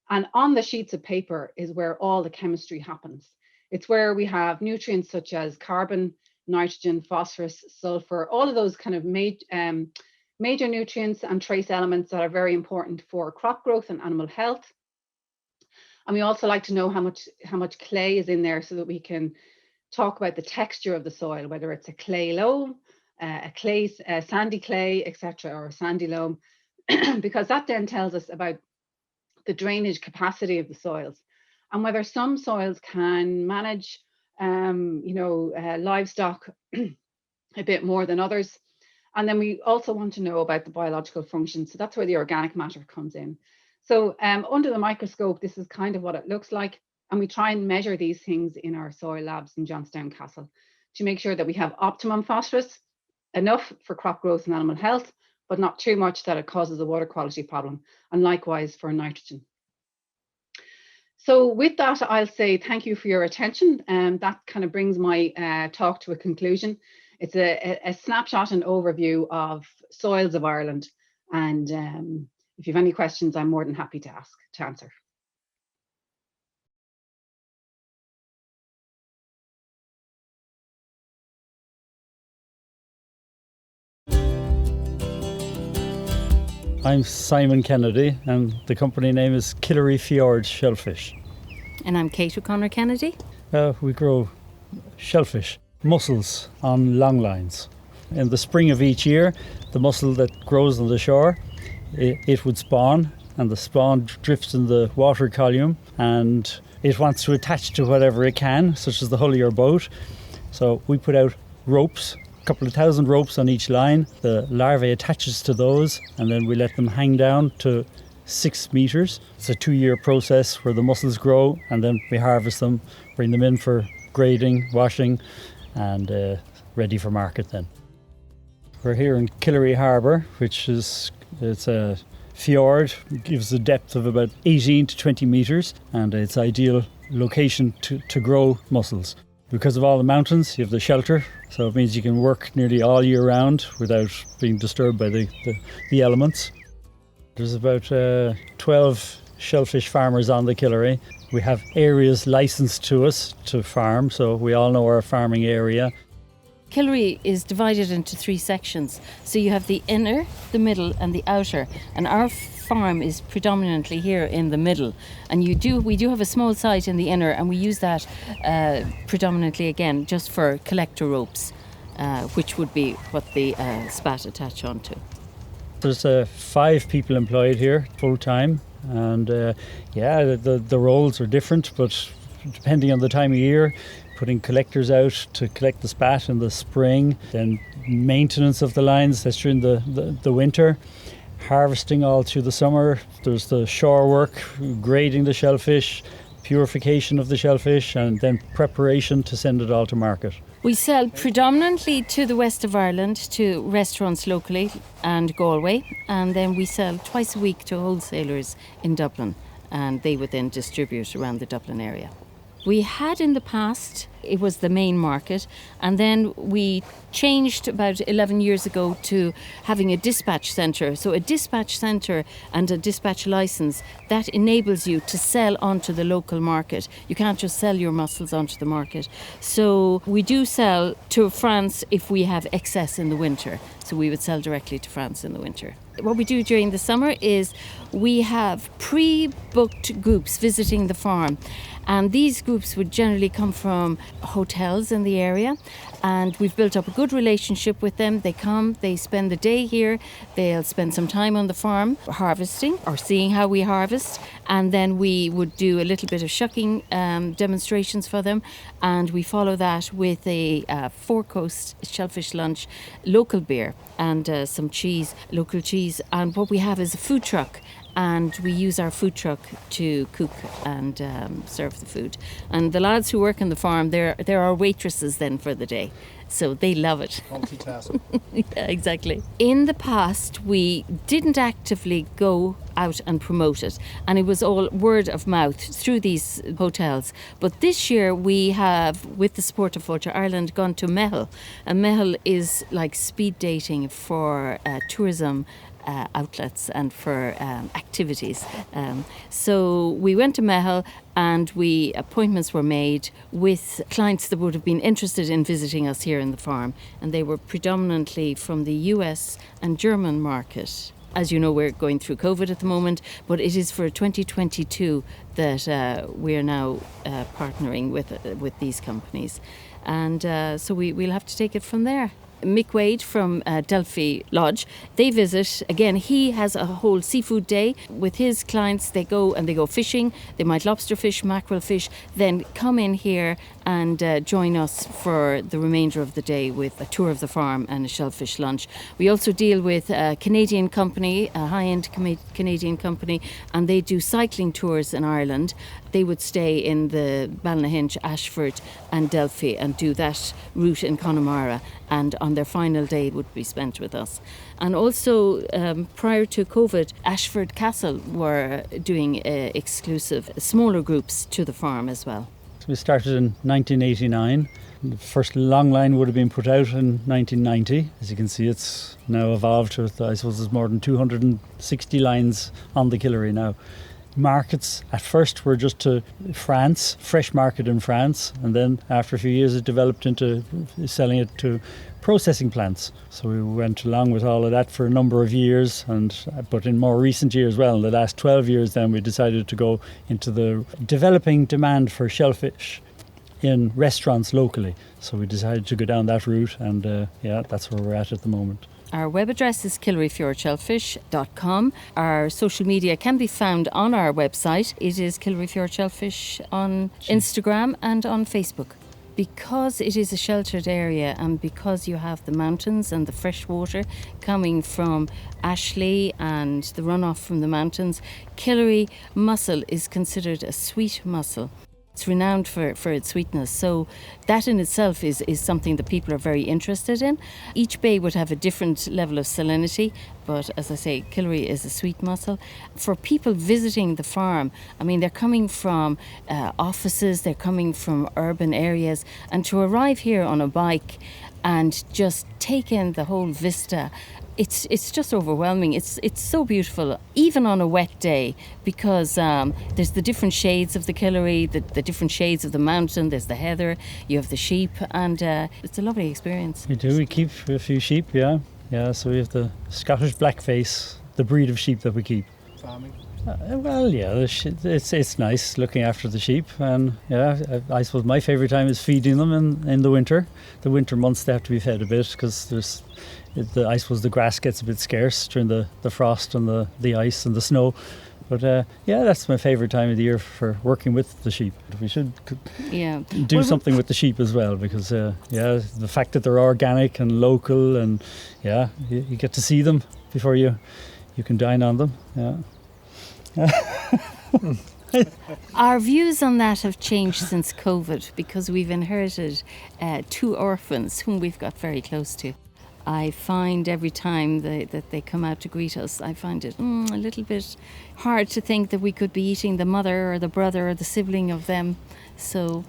D: And on the sheets of paper is where all the chemistry happens. It's where we have nutrients such as carbon, nitrogen, phosphorus, sulfur, all of those kind of major nutrients and trace elements that are very important for crop growth and animal health. And we also like to know how much clay is in there, so that we can talk about the texture of the soil, whether it's a clay loam, a sandy clay, etc., or a sandy loam, because that then tells us about the drainage capacity of the soils, and whether some soils can manage livestock a bit more than others. And then we also want to know about the biological function. So that's where the organic matter comes in. So under the microscope, this is kind of what it looks like. And we try and measure these things in our soil labs in Johnstown Castle to make sure that we have optimum phosphorus, enough for crop growth and animal health, but not too much that it causes a water quality problem, and likewise for nitrogen. So with that, I'll say thank you for your attention. That kind of brings my talk to a conclusion. It's a snapshot and overview of soils of Ireland. And if you have any questions, I'm more than happy to answer.
E: I'm Simon Kennedy, and the company name is Killary Fjord Shellfish.
F: And I'm Kate O'Connor Kennedy.
E: We grow shellfish, mussels on long lines. In the spring of each year, the mussel that grows on the shore, it would spawn, and the spawn drifts in the water column, and it wants to attach to whatever it can, such as the hull of your boat. So we put out ropes, a couple of thousand ropes on each line. The larvae attaches to those, and then we let them hang down to 6 meters. It's a 2-year process where the mussels grow, and then we harvest them, bring them in for grading, washing, and ready for market then. We're here in Killary Harbour, it's a fjord. It gives a depth of about 18 to 20 metres, and it's ideal location to grow mussels. Because of all the mountains, you have the shelter, so it means you can work nearly all year round without being disturbed by the elements. There's about 12 shellfish farmers on the Killary. We have areas licensed to us to farm, so we all know our farming area.
F: Killary is divided into 3 sections. So you have the inner, the middle and the outer. And our farm is predominantly here in the middle. And we do have a small site in the inner, and we use that predominantly again just for collector ropes, which would be what the spat attach onto.
E: There's 5 people employed here full time, and the roles are different, but depending on the time of year, putting collectors out to collect the spat in the spring, then maintenance of the lines, that's during the winter, harvesting all through the summer. There's the shore work, grading the shellfish, purification of the shellfish, and then preparation to send it all to market.
F: We sell predominantly to the west of Ireland, to restaurants locally and Galway, and then we sell twice a week to wholesalers in Dublin, and they would then distribute around the Dublin area. We had in the past, it was the main market, and then we changed about 11 years ago to having a dispatch centre. So a dispatch centre and a dispatch licence, that enables you to sell onto the local market. You can't just sell your mussels onto the market. So we do sell to France if we have excess in the winter. So we would sell directly to France in the winter. What we do during the summer is we have pre-booked groups visiting the farm, and these groups would generally come from hotels in the area, and we've built up a good relationship with them. They come, they spend the day here, they'll spend some time on the farm harvesting or seeing how we harvest, and then we would do a little bit of shucking demonstrations for them, and we follow that with a 4-course shellfish lunch, local beer and some cheese, local cheese, and what we have is a food truck, and we use our food truck to cook and serve the food. And the lads who work on the farm, they're our waitresses then for the day. So they love it.
G: Multitasking.
F: Yeah, exactly. In the past, we didn't actively go out and promote it, and it was all word of mouth through these hotels. But this year we have, with the support of Fáilte Ireland, gone to Mehel. And Mehel is like speed dating for tourism outlets and for activities. So we went to Mehel, and appointments were made with clients that would have been interested in visiting us here in the farm, and they were predominantly from the US and German market. As you know, we're going through COVID at the moment, but it is for 2022 that we are now partnering with these companies, and so we'll have to take it from there. Mick Wade from Delphi Lodge, they visit. Again, he has a whole seafood day with his clients. They go fishing. They might lobster fish, mackerel fish, then come in here and join us for the remainder of the day with a tour of the farm and a shellfish lunch. We also deal with a Canadian company, a high-end Canadian company, and they do cycling tours in Ireland. They would stay in the Ballynahinch, Ashford and Delphi and do that route in Connemara, and on their final day would be spent with us. And also, prior to COVID, Ashford Castle were doing exclusive smaller groups to the farm as well.
E: We started in 1989. The first long line would have been put out in 1990. As you can see, it's now evolved to, I suppose, there's more than 260 lines on the Killary now. Markets at first were just to France, fresh market in France, and then after a few years it developed into selling it to processing plants. So we went along with all of that for a number of years, but in more recent years, well, in the last 12 years then, we decided to go into the developing demand for shellfish in restaurants locally. So we decided to go down that route, and that's where we're at the moment.
F: Our web address is KillaryFjordShellfish.com. Our social media can be found on our website. It is Killary Fjord Shellfish on Instagram and on Facebook. Because it is a sheltered area, and because you have the mountains and the fresh water coming from Ashley and the runoff from the mountains, Killary mussel is considered a sweet mussel. It's renowned for its sweetness, so that in itself is something that people are very interested in. Each bay would have a different level of salinity, but as I say, Killary is a sweet mussel. For people visiting the farm, I mean, they're coming from offices, they're coming from urban areas, and to arrive here on a bike and just take in the whole vista. It's just overwhelming. It's so beautiful, even on a wet day, because there's the different shades of the Killary, the different shades of the mountain. There's the heather, you have the sheep, and it's a lovely experience.
E: We keep a few sheep, yeah. So we have the Scottish blackface, the breed of sheep that we keep.
G: Farming?
E: It's nice looking after the sheep, and I suppose my favourite time is feeding them in the winter. The winter months they have to be fed a bit because I suppose the grass gets a bit scarce during the frost and the ice and the snow. But that's my favourite time of the year for working with the sheep. We should do something with the sheep as well, because the fact that they're organic and local, and you get to see them before you can dine on them. Yeah.
F: Our views on that have changed since COVID, because we've inherited 2 orphans whom we've got very close to. I find every time that they come out to greet us, I find it a little bit hard to think that we could be eating the mother or the brother or the sibling of them. So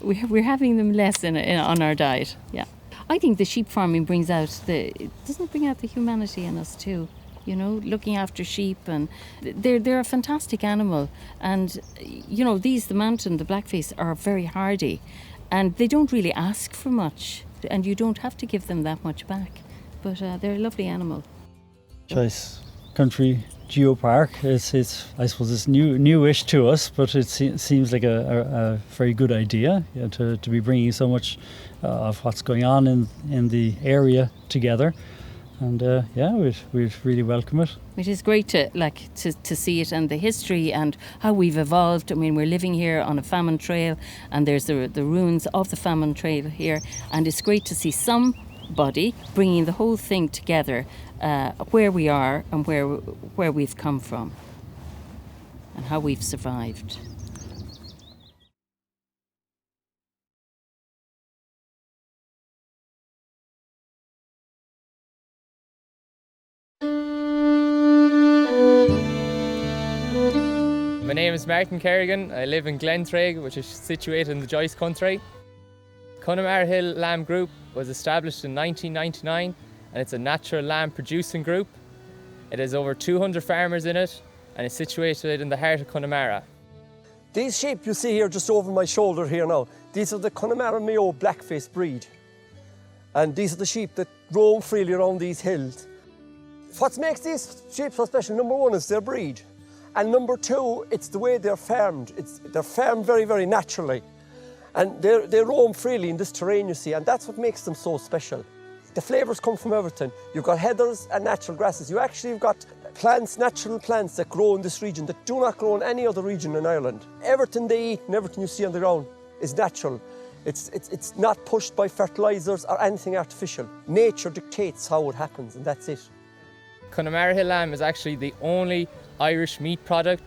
F: we're having them less on our diet. Yeah, I think the sheep farming doesn't bring out the humanity in us too. You know, looking after sheep, and they're a fantastic animal. And the mountain, the blackface, are very hardy, and they don't really ask for much, and you don't have to give them that much back. But they're a lovely animal.
E: Joyce Country Geopark. I suppose it's newish to us, but it seems like a very good idea to be bringing so much of what's going on in the area together. And we'd really welcome it.
F: It is great to see it, and the history and how we've evolved. I mean, we're living here on a famine trail, and there's the ruins of the famine trail here, and it's great to see somebody bringing the whole thing together, where we are and where we've come from, and how we've survived.
H: My name is Martin Kerrigan. I live in Glentraig, which is situated in the Joyce country. Connemara Hill Lamb Group was established in 1999, and it's a natural lamb producing group. It has over 200 farmers in it, and it's situated in the heart of Connemara.
I: These sheep you see here just over my shoulder here now, these are the Connemara Mayo blackface breed. And these are the sheep that roam freely around these hills. What makes these sheep so special, number one, is their breed. And number two, it's the way they're farmed. They're farmed very, very naturally. And they roam freely in this terrain, you see, and that's what makes them so special. The flavours come from everything. You've got heathers and natural grasses. You actually have got plants, natural plants that grow in this region that do not grow in any other region in Ireland. Everything they eat and everything you see on the ground is natural. It's not pushed by fertilisers or anything artificial. Nature dictates how it happens, and that's it.
H: Connemara Hill lamb is actually the only Irish meat product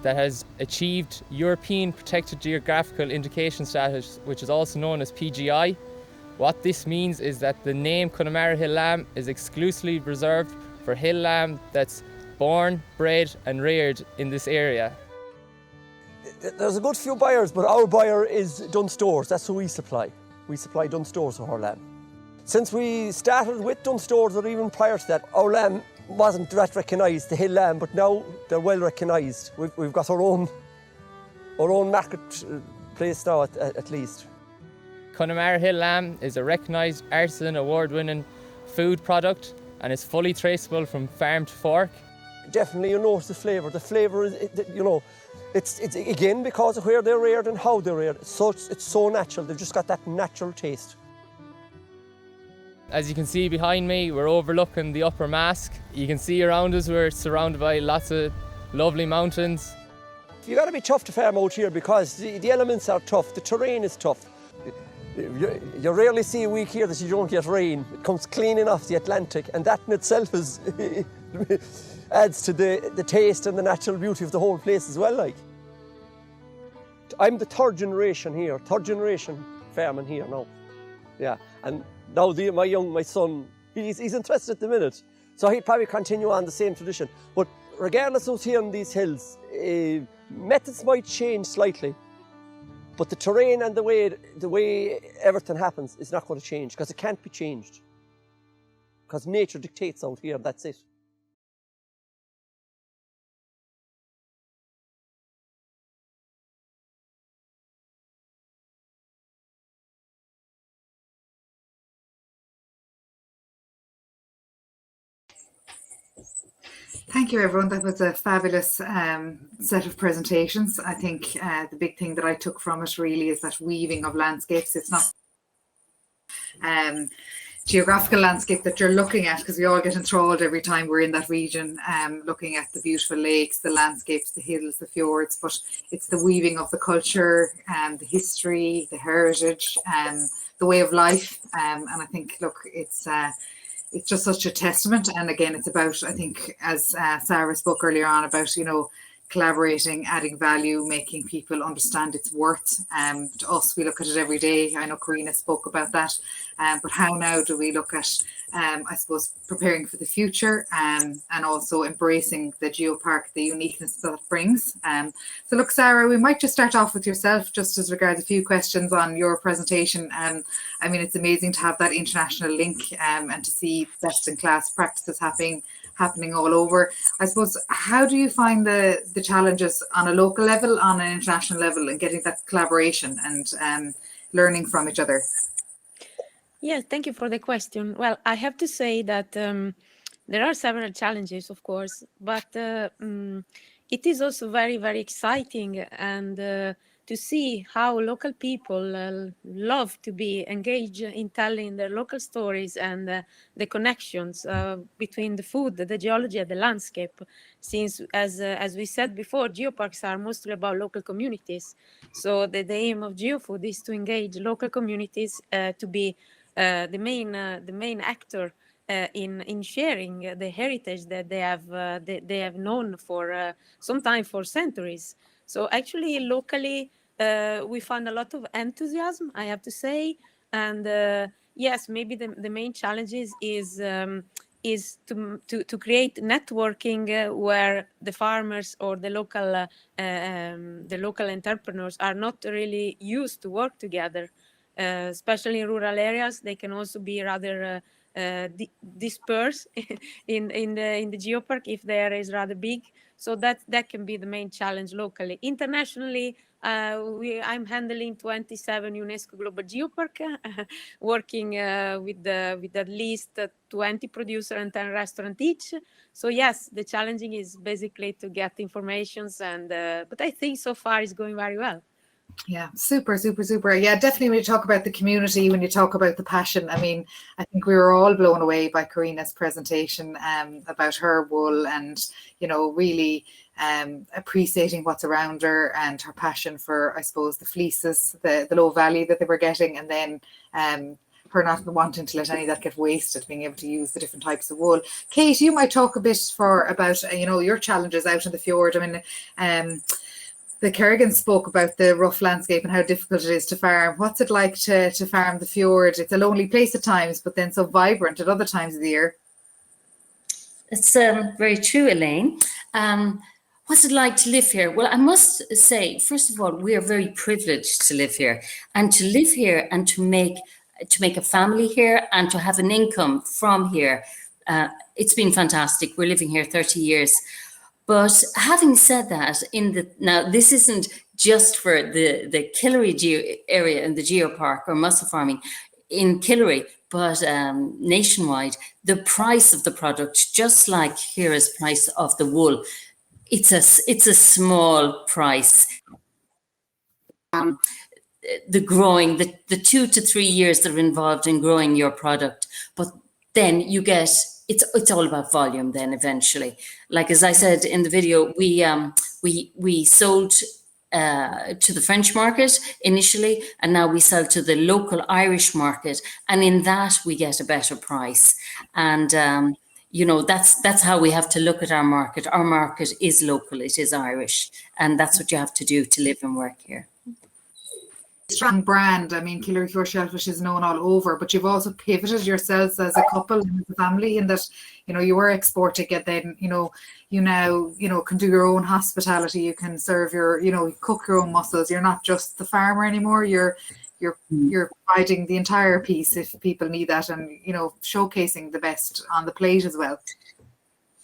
H: that has achieved European Protected Geographical Indication status, which is also known as PGI. What this means is that the name Connemara Hill lamb is exclusively reserved for hill lamb that's born, bred and reared in this area.
I: There's a good few buyers, but our buyer is Dunnes Stores. That's who we supply. We supply Dunnes Stores for our lamb. Since we started with Dunnes Stores, or even prior to that, our lamb wasn't that recognised, the hill lamb, but now they're well recognised. We've got our own market place now at least.
H: Connemara Hill lamb is a recognised artisan award-winning food product, and is fully traceable from farm to fork.
I: Definitely you notice the flavour. The flavour is, it's again because of where they're reared and how they're reared. It's so natural. They've just got that natural taste.
H: As you can see behind me, we're overlooking the Upper Mask. You can see around us we're surrounded by lots of lovely mountains.
I: You got to be tough to farm out here because the elements are tough. The terrain is tough. You rarely see a week here that you don't get rain. It comes cleaning off the Atlantic, and that in itself is adds to the taste and the natural beauty of the whole place as well. I'm the third generation here, third generation farming here now. Yeah, and now my son, he's interested at the minute, so he'd probably continue on the same tradition. But regardless of here on these hills, methods might change slightly. But the terrain and the way everything happens is not going to change, because it can't be changed. Because nature dictates out here, that's it.
A: Thank you, everyone. That was a fabulous set of presentations. I think the big thing that I took from it really is that weaving of landscapes. It's not geographical landscape that you're looking at, because we all get enthralled every time we're in that region, looking at the beautiful lakes, the landscapes, the hills, the fjords, but it's the weaving of the culture, the history, the heritage, the way of life. And I think, look, it's just such a testament. And again, it's about, I think, as Sara spoke earlier on about, collaborating, adding value, making people understand its worth. To us, we look at it every day. I know Carina spoke about that. But how now do we look at, I suppose, preparing for the future, and also embracing the Geopark, the uniqueness that it brings. So look, Sara, we might just start off with yourself, just as regards a few questions on your presentation. I mean, it's amazing to have that international link, and to see best-in-class practices happening all over. I suppose, how do you find the challenges on a local level, on an international level, and getting that collaboration and learning from each other?
B: Yeah, thank you for the question. Well, I have to say that there are several challenges, of course, but it is also very, very exciting, and to see how local people love to be engaged in telling their local stories, and the connections between the food, the geology, and the landscape. Since, as we said before, geoparks are mostly about local communities. So the aim of GeoFood is to engage local communities to be the main actor in sharing the heritage that they have known for sometimes for centuries. So actually, locally, we found a lot of enthusiasm, I have to say, and yes, maybe the main challenges is to create networking where the farmers or the local entrepreneurs are not really used to work together. Especially in rural areas, they can also be rather dispersed in the geopark if the area is rather big. So that can be the main challenge locally. Internationally, I'm handling 27 UNESCO Global Geopark, working with at least 20 producers and 10 restaurants each. So yes, the challenging is basically to get informations, and but I think so far it's going very well.
A: Yeah, super, super, super. Yeah, definitely when you talk about the community, when you talk about the passion, I mean, I think we were all blown away by Carina's presentation about her wool, and, really appreciating what's around her, and her passion for, I suppose, the fleeces, the low value that they were getting, and then her not wanting to let any of that get wasted, being able to use the different types of wool. Kate, you might talk a bit about, your challenges out in the fjord. I mean, the Kerrigan spoke about the rough landscape and how difficult it is to farm. What's it like to farm the fjord? It's a lonely place at times, but then so vibrant at other times of the year.
F: It's very true, Elaine. What's it like to live here? Well, I must say, first of all, we are very privileged to live here, and to live here and to make a family here and to have an income from here. It's been fantastic. We're living here 30 years. But having said that, now this isn't just for the Killary area in the Geopark or mussel farming in Killary, but nationwide, the price of the product, just like here is price of the wool, it's a small price. The 2 to 3 years that are involved in growing your product, but then you get. It's all about volume then eventually. Like, as I said in the video, we sold to the French market initially, and now we sell to the local Irish market, and in that we get a better price. And that's how we have to look at our market. Our market is local, it is Irish, and that's what you have to do to live and work here.
A: strong brand. I mean, Killary Fjord Shellfish is known all over, but you've also pivoted yourselves as a couple and as a family in that, you know, you were exporting it, then, you know, you now, you know, can do your own hospitality, you can serve your, you know, cook your own mussels. You're not just the farmer anymore, you're providing the entire piece if people need that, and, you know, showcasing the best on the plate as well.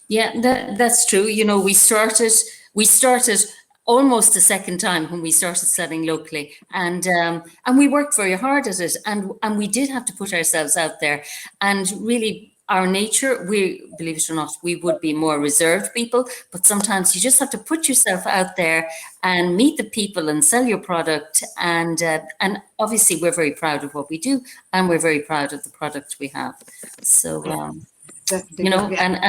F: Yeah, that's true. You know, we started almost the second time when we started selling locally, and we worked very hard at it, and we did have to put ourselves out there, and really our nature, we, believe it or not, we would be more reserved people, but sometimes you just have to put yourself out there and meet the people and sell your product, and obviously we're very proud of what we do, and we're very proud of the product we have. So you know, and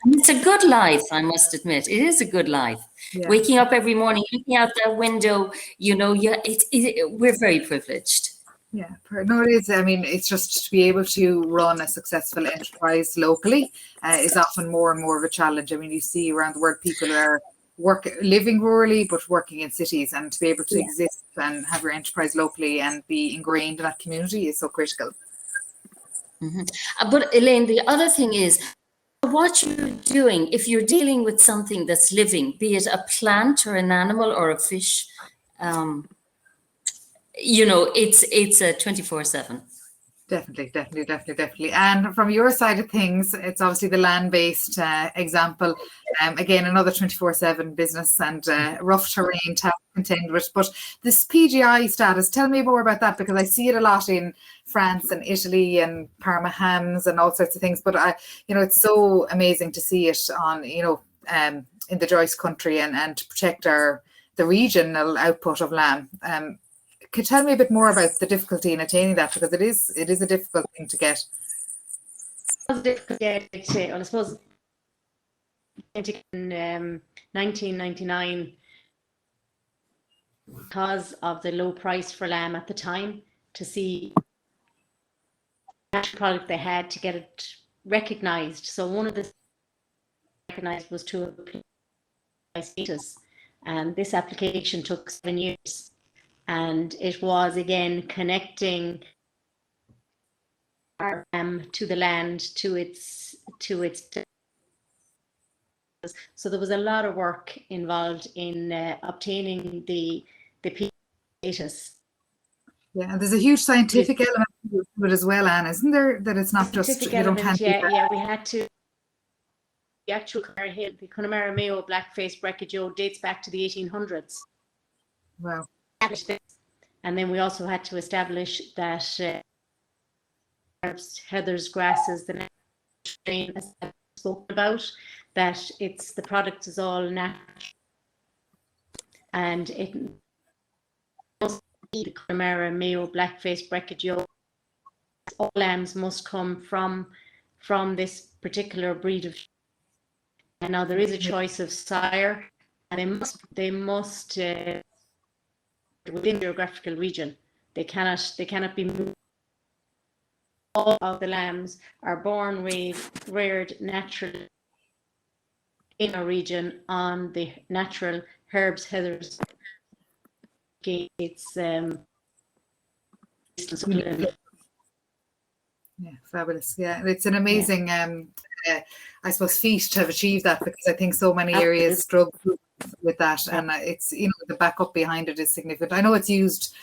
F: it's a good life, I must admit. It is a good life. Yeah. Waking up every morning, looking out that window, you know, we're very privileged.
A: Yeah, no, it is. I mean, it's just to be able to run a successful enterprise locally is often more and more of a challenge. I mean, you see around the world people are living rurally but working in cities, and to be able to exist and have your enterprise locally and be ingrained in that community is so critical.
F: Mm-hmm. But Elaine, the other thing is, what you're doing, if you're dealing with something that's living, be it a plant or an animal or a fish, you know, it's a 24/7.
A: Definitely. And from your side of things, it's obviously the land-based example. Again, another 24/7 business and rough terrain to contend with. But this PGI status, tell me more about that, because I see it a lot in France and Italy and Parma hams and all sorts of things. But you know, it's so amazing to see it on, you know, in the Joyce country and to protect the regional output of lamb. Could you tell me a bit more about the difficulty in attaining that, because it is a difficult thing to get.
G: Yeah, I suppose in 1999, because of the low price for lamb at the time, to see the product they had to get it recognised. So one of the recognised was to apply status, and this application took 7 years. And it was, again, connecting our to the land, to its. So there was a lot of work involved in obtaining the status.
A: Yeah, and there's a huge scientific element to it as well, Anne, isn't there? That it's not just you don't have
G: we had to. The actual the Connemara Mayo black-faced Breccia dates back to the 1800s.
A: Wow.
G: And then we also had to establish that herbs, heathers, grasses, the strain as I spoke about, that the product is all natural, and it must be the Connemara Mayo black-faced Breccia. All lambs must come from this particular breed of. And now there is a choice of sire, and they must within the geographical region. They cannot be moved. All of the lambs are born, reared naturally in a region on the natural herbs, heathers. It's
A: yeah, fabulous. Yeah, it's an amazing I suppose feat to have achieved that, because I think so many areas struggle with that, and it's, you know, the backup behind it is significant. I know it's used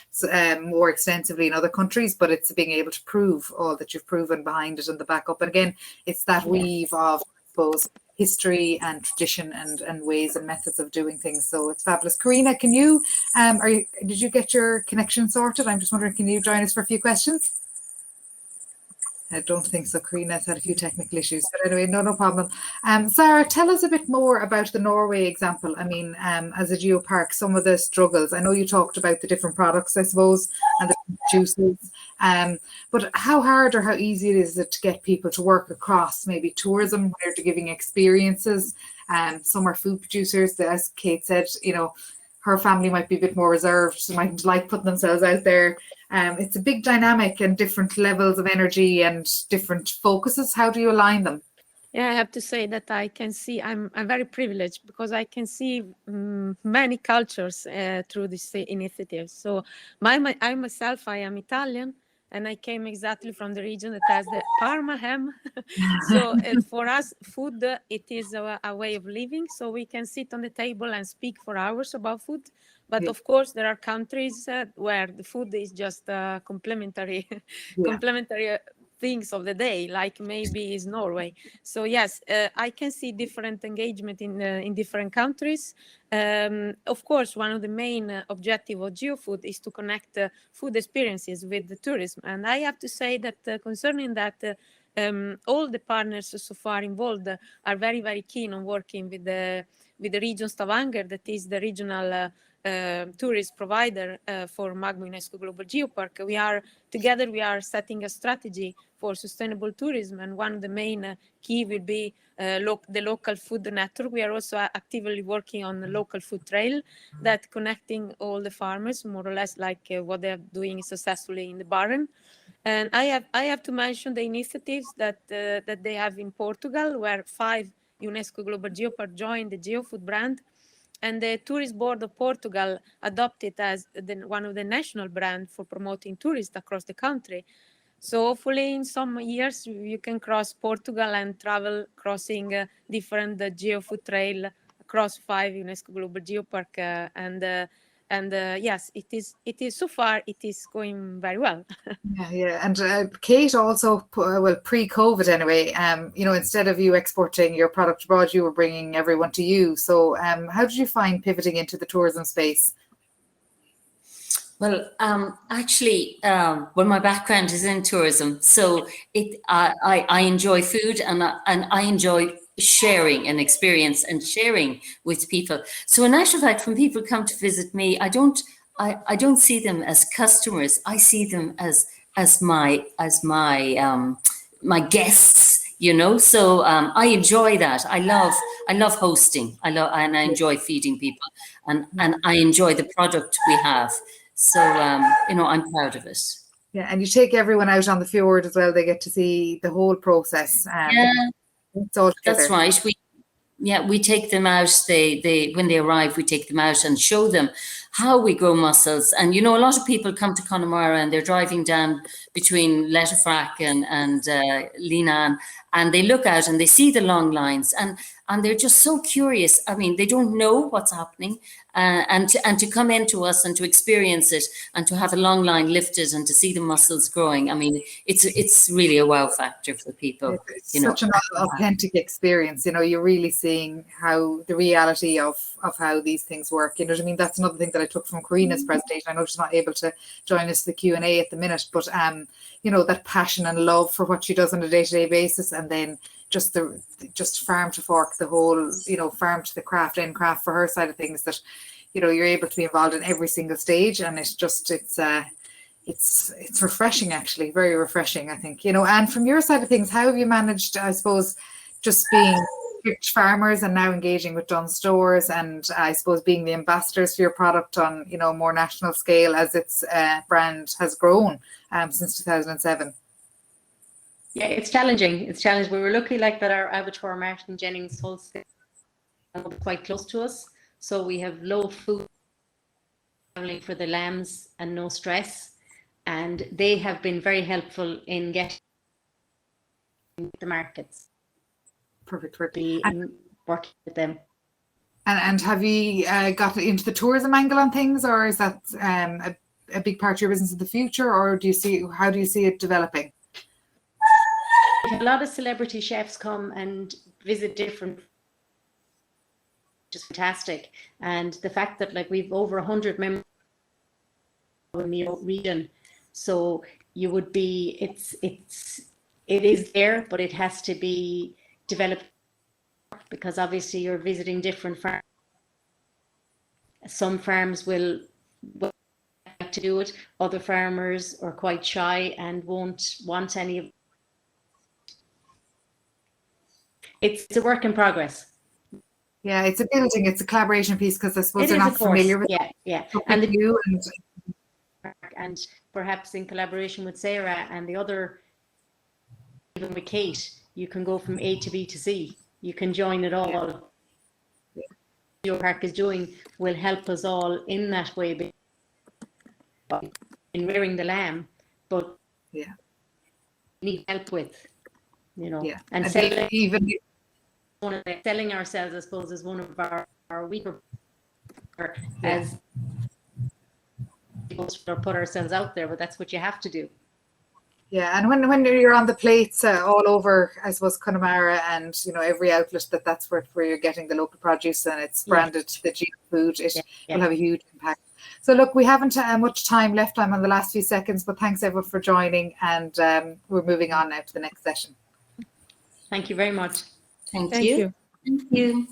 A: more extensively in other countries, but it's being able to prove all that you've proven behind it and the backup. And again, it's that weave of, I suppose, history and tradition and ways and methods of doing things. So it's fabulous. Carina, can you did you get your connection sorted? I'm just wondering, can you join us for a few questions? I don't think so. Carina's had a few technical issues, but anyway, no problem. Sara, tell us a bit more about the Norway example. I mean, as a geopark, some of the struggles. I know you talked about the different products, I suppose, and the juices. But how hard or how easy is it to get people to work across maybe tourism, where they're giving experiences? Some are food producers. As Kate said, you know, her family might be a bit more reserved. She might like putting themselves out there. It's a big dynamic and different levels of energy and different focuses. How do you align them?
B: Yeah, I have to say that I can see I'm very privileged because I can see many cultures through this initiative. So I myself, I am Italian, and I came exactly from the region that has the Parma ham. So for us, food, it is a way of living. So we can sit on the table and speak for hours about food. But of course, there are countries where the food is just complementary, complementary things of the day, like maybe is Norway. So yes, I can see different engagement in different countries. Of course, one of the main objectives of GeoFood is to connect food experiences with the tourism. And I have to say that concerning that, all the partners so far involved are very, very keen on working with the region Stavanger, that is the regional tourist provider for Magma UNESCO Global Geopark. We are setting a strategy for sustainable tourism, and one of the main key will be the local food network. We are also actively working on the local food trail that connecting all the farmers, more or less like what they are doing successfully in the Barren. And I have to mention the initiatives that they have in Portugal, where 5 UNESCO Global Geopark joined the GeoFood brand. And the Tourist Board of Portugal adopted as one of the national brands for promoting tourists across the country. So hopefully in some years you can cross Portugal and travel crossing different GeoFood trail across 5 UNESCO Global Geopark. And yes, it is so far it is going very well.
A: Yeah. And Kate also, pre-COVID anyway, instead of you exporting your product abroad, you were bringing everyone to you. So how did you find pivoting into the tourism space?
J: Well, actually, my background is in tourism, so I enjoy food and I enjoy sharing an experience and sharing with people. So in actual fact, when people come to visit me, I don't see them as customers. I see them as my guests, So I enjoy that. I love hosting. And I enjoy feeding people, and I enjoy the product we have. So I'm proud of it.
A: Yeah, and you take everyone out on the fjord as well. They get to see the whole process. It's all together.
J: That's right. We take them out. They when they arrive, we take them out and show them how we grow mussels. And a lot of people come to Connemara and they're driving down between Letterfrack and Linan, and they look out and they see the long lines, and they're just so curious. I mean, they don't know what's happening, and to come into us and to experience it and to have a long line lifted and to see the mussels growing. I mean, it's really a wow factor for people.
A: It's such an authentic experience. You're really seeing how the reality of how these things work. You know what I mean? That's another thing that I took from Carina's presentation. I know she's not able to join us for the Q&A at the minute, but that passion and love for what she does on a day-to-day basis, and then just farm to fork, the whole, farm to the craft, end craft for her side of things, that, you're able to be involved in every single stage. And it's refreshing, actually, very refreshing, I think, and from your side of things, how have you managed, I suppose, just being rich farmers and now engaging with Dunnes Stores, and I suppose being the ambassadors for your product on, more national scale as its brand has grown since 2007?
G: Yeah, it's challenging. We were lucky like that our abattoir, Martin Jennings Soilscapes, quite close to us. So we have low food traveling for the lambs and no stress. And they have been very helpful in getting the markets.
A: Perfect.
G: And working with them.
A: And have you got into the tourism angle on things, or is that a big part of your business in the future, or how do you see it developing?
G: A lot of celebrity chefs come and visit different, which is fantastic. And the fact that we've over 100 members in the region, so you would be, it is there, but it has to be developed, because obviously you're visiting different farms. Some farms will like to do it, other farmers are quite shy and won't want any of it. It's a work in progress.
A: Yeah, it's a building, it's a collaboration piece, because I suppose they're not familiar with
G: it. Yeah. And perhaps in collaboration with Sara and the other even with Kate, you can go from A to B to C. You can join it all. Geopark is doing will help us all in that way in rearing the lamb, but need help with, you know, and selling,
A: even
G: selling ourselves, I suppose, is one of our weaker as put ourselves out there, but that's what you have to do.
A: Yeah, and when you're on the plates all over, I suppose, Connemara and, you know, every outlet that's where you're getting the local produce and it's branded the GEOfood, it will have a huge impact. So look, we haven't much time left. I'm on the last few seconds, but thanks everyone for joining, and we're moving on now to the next session.
G: Thank you very much.
J: Thank you. Thank you.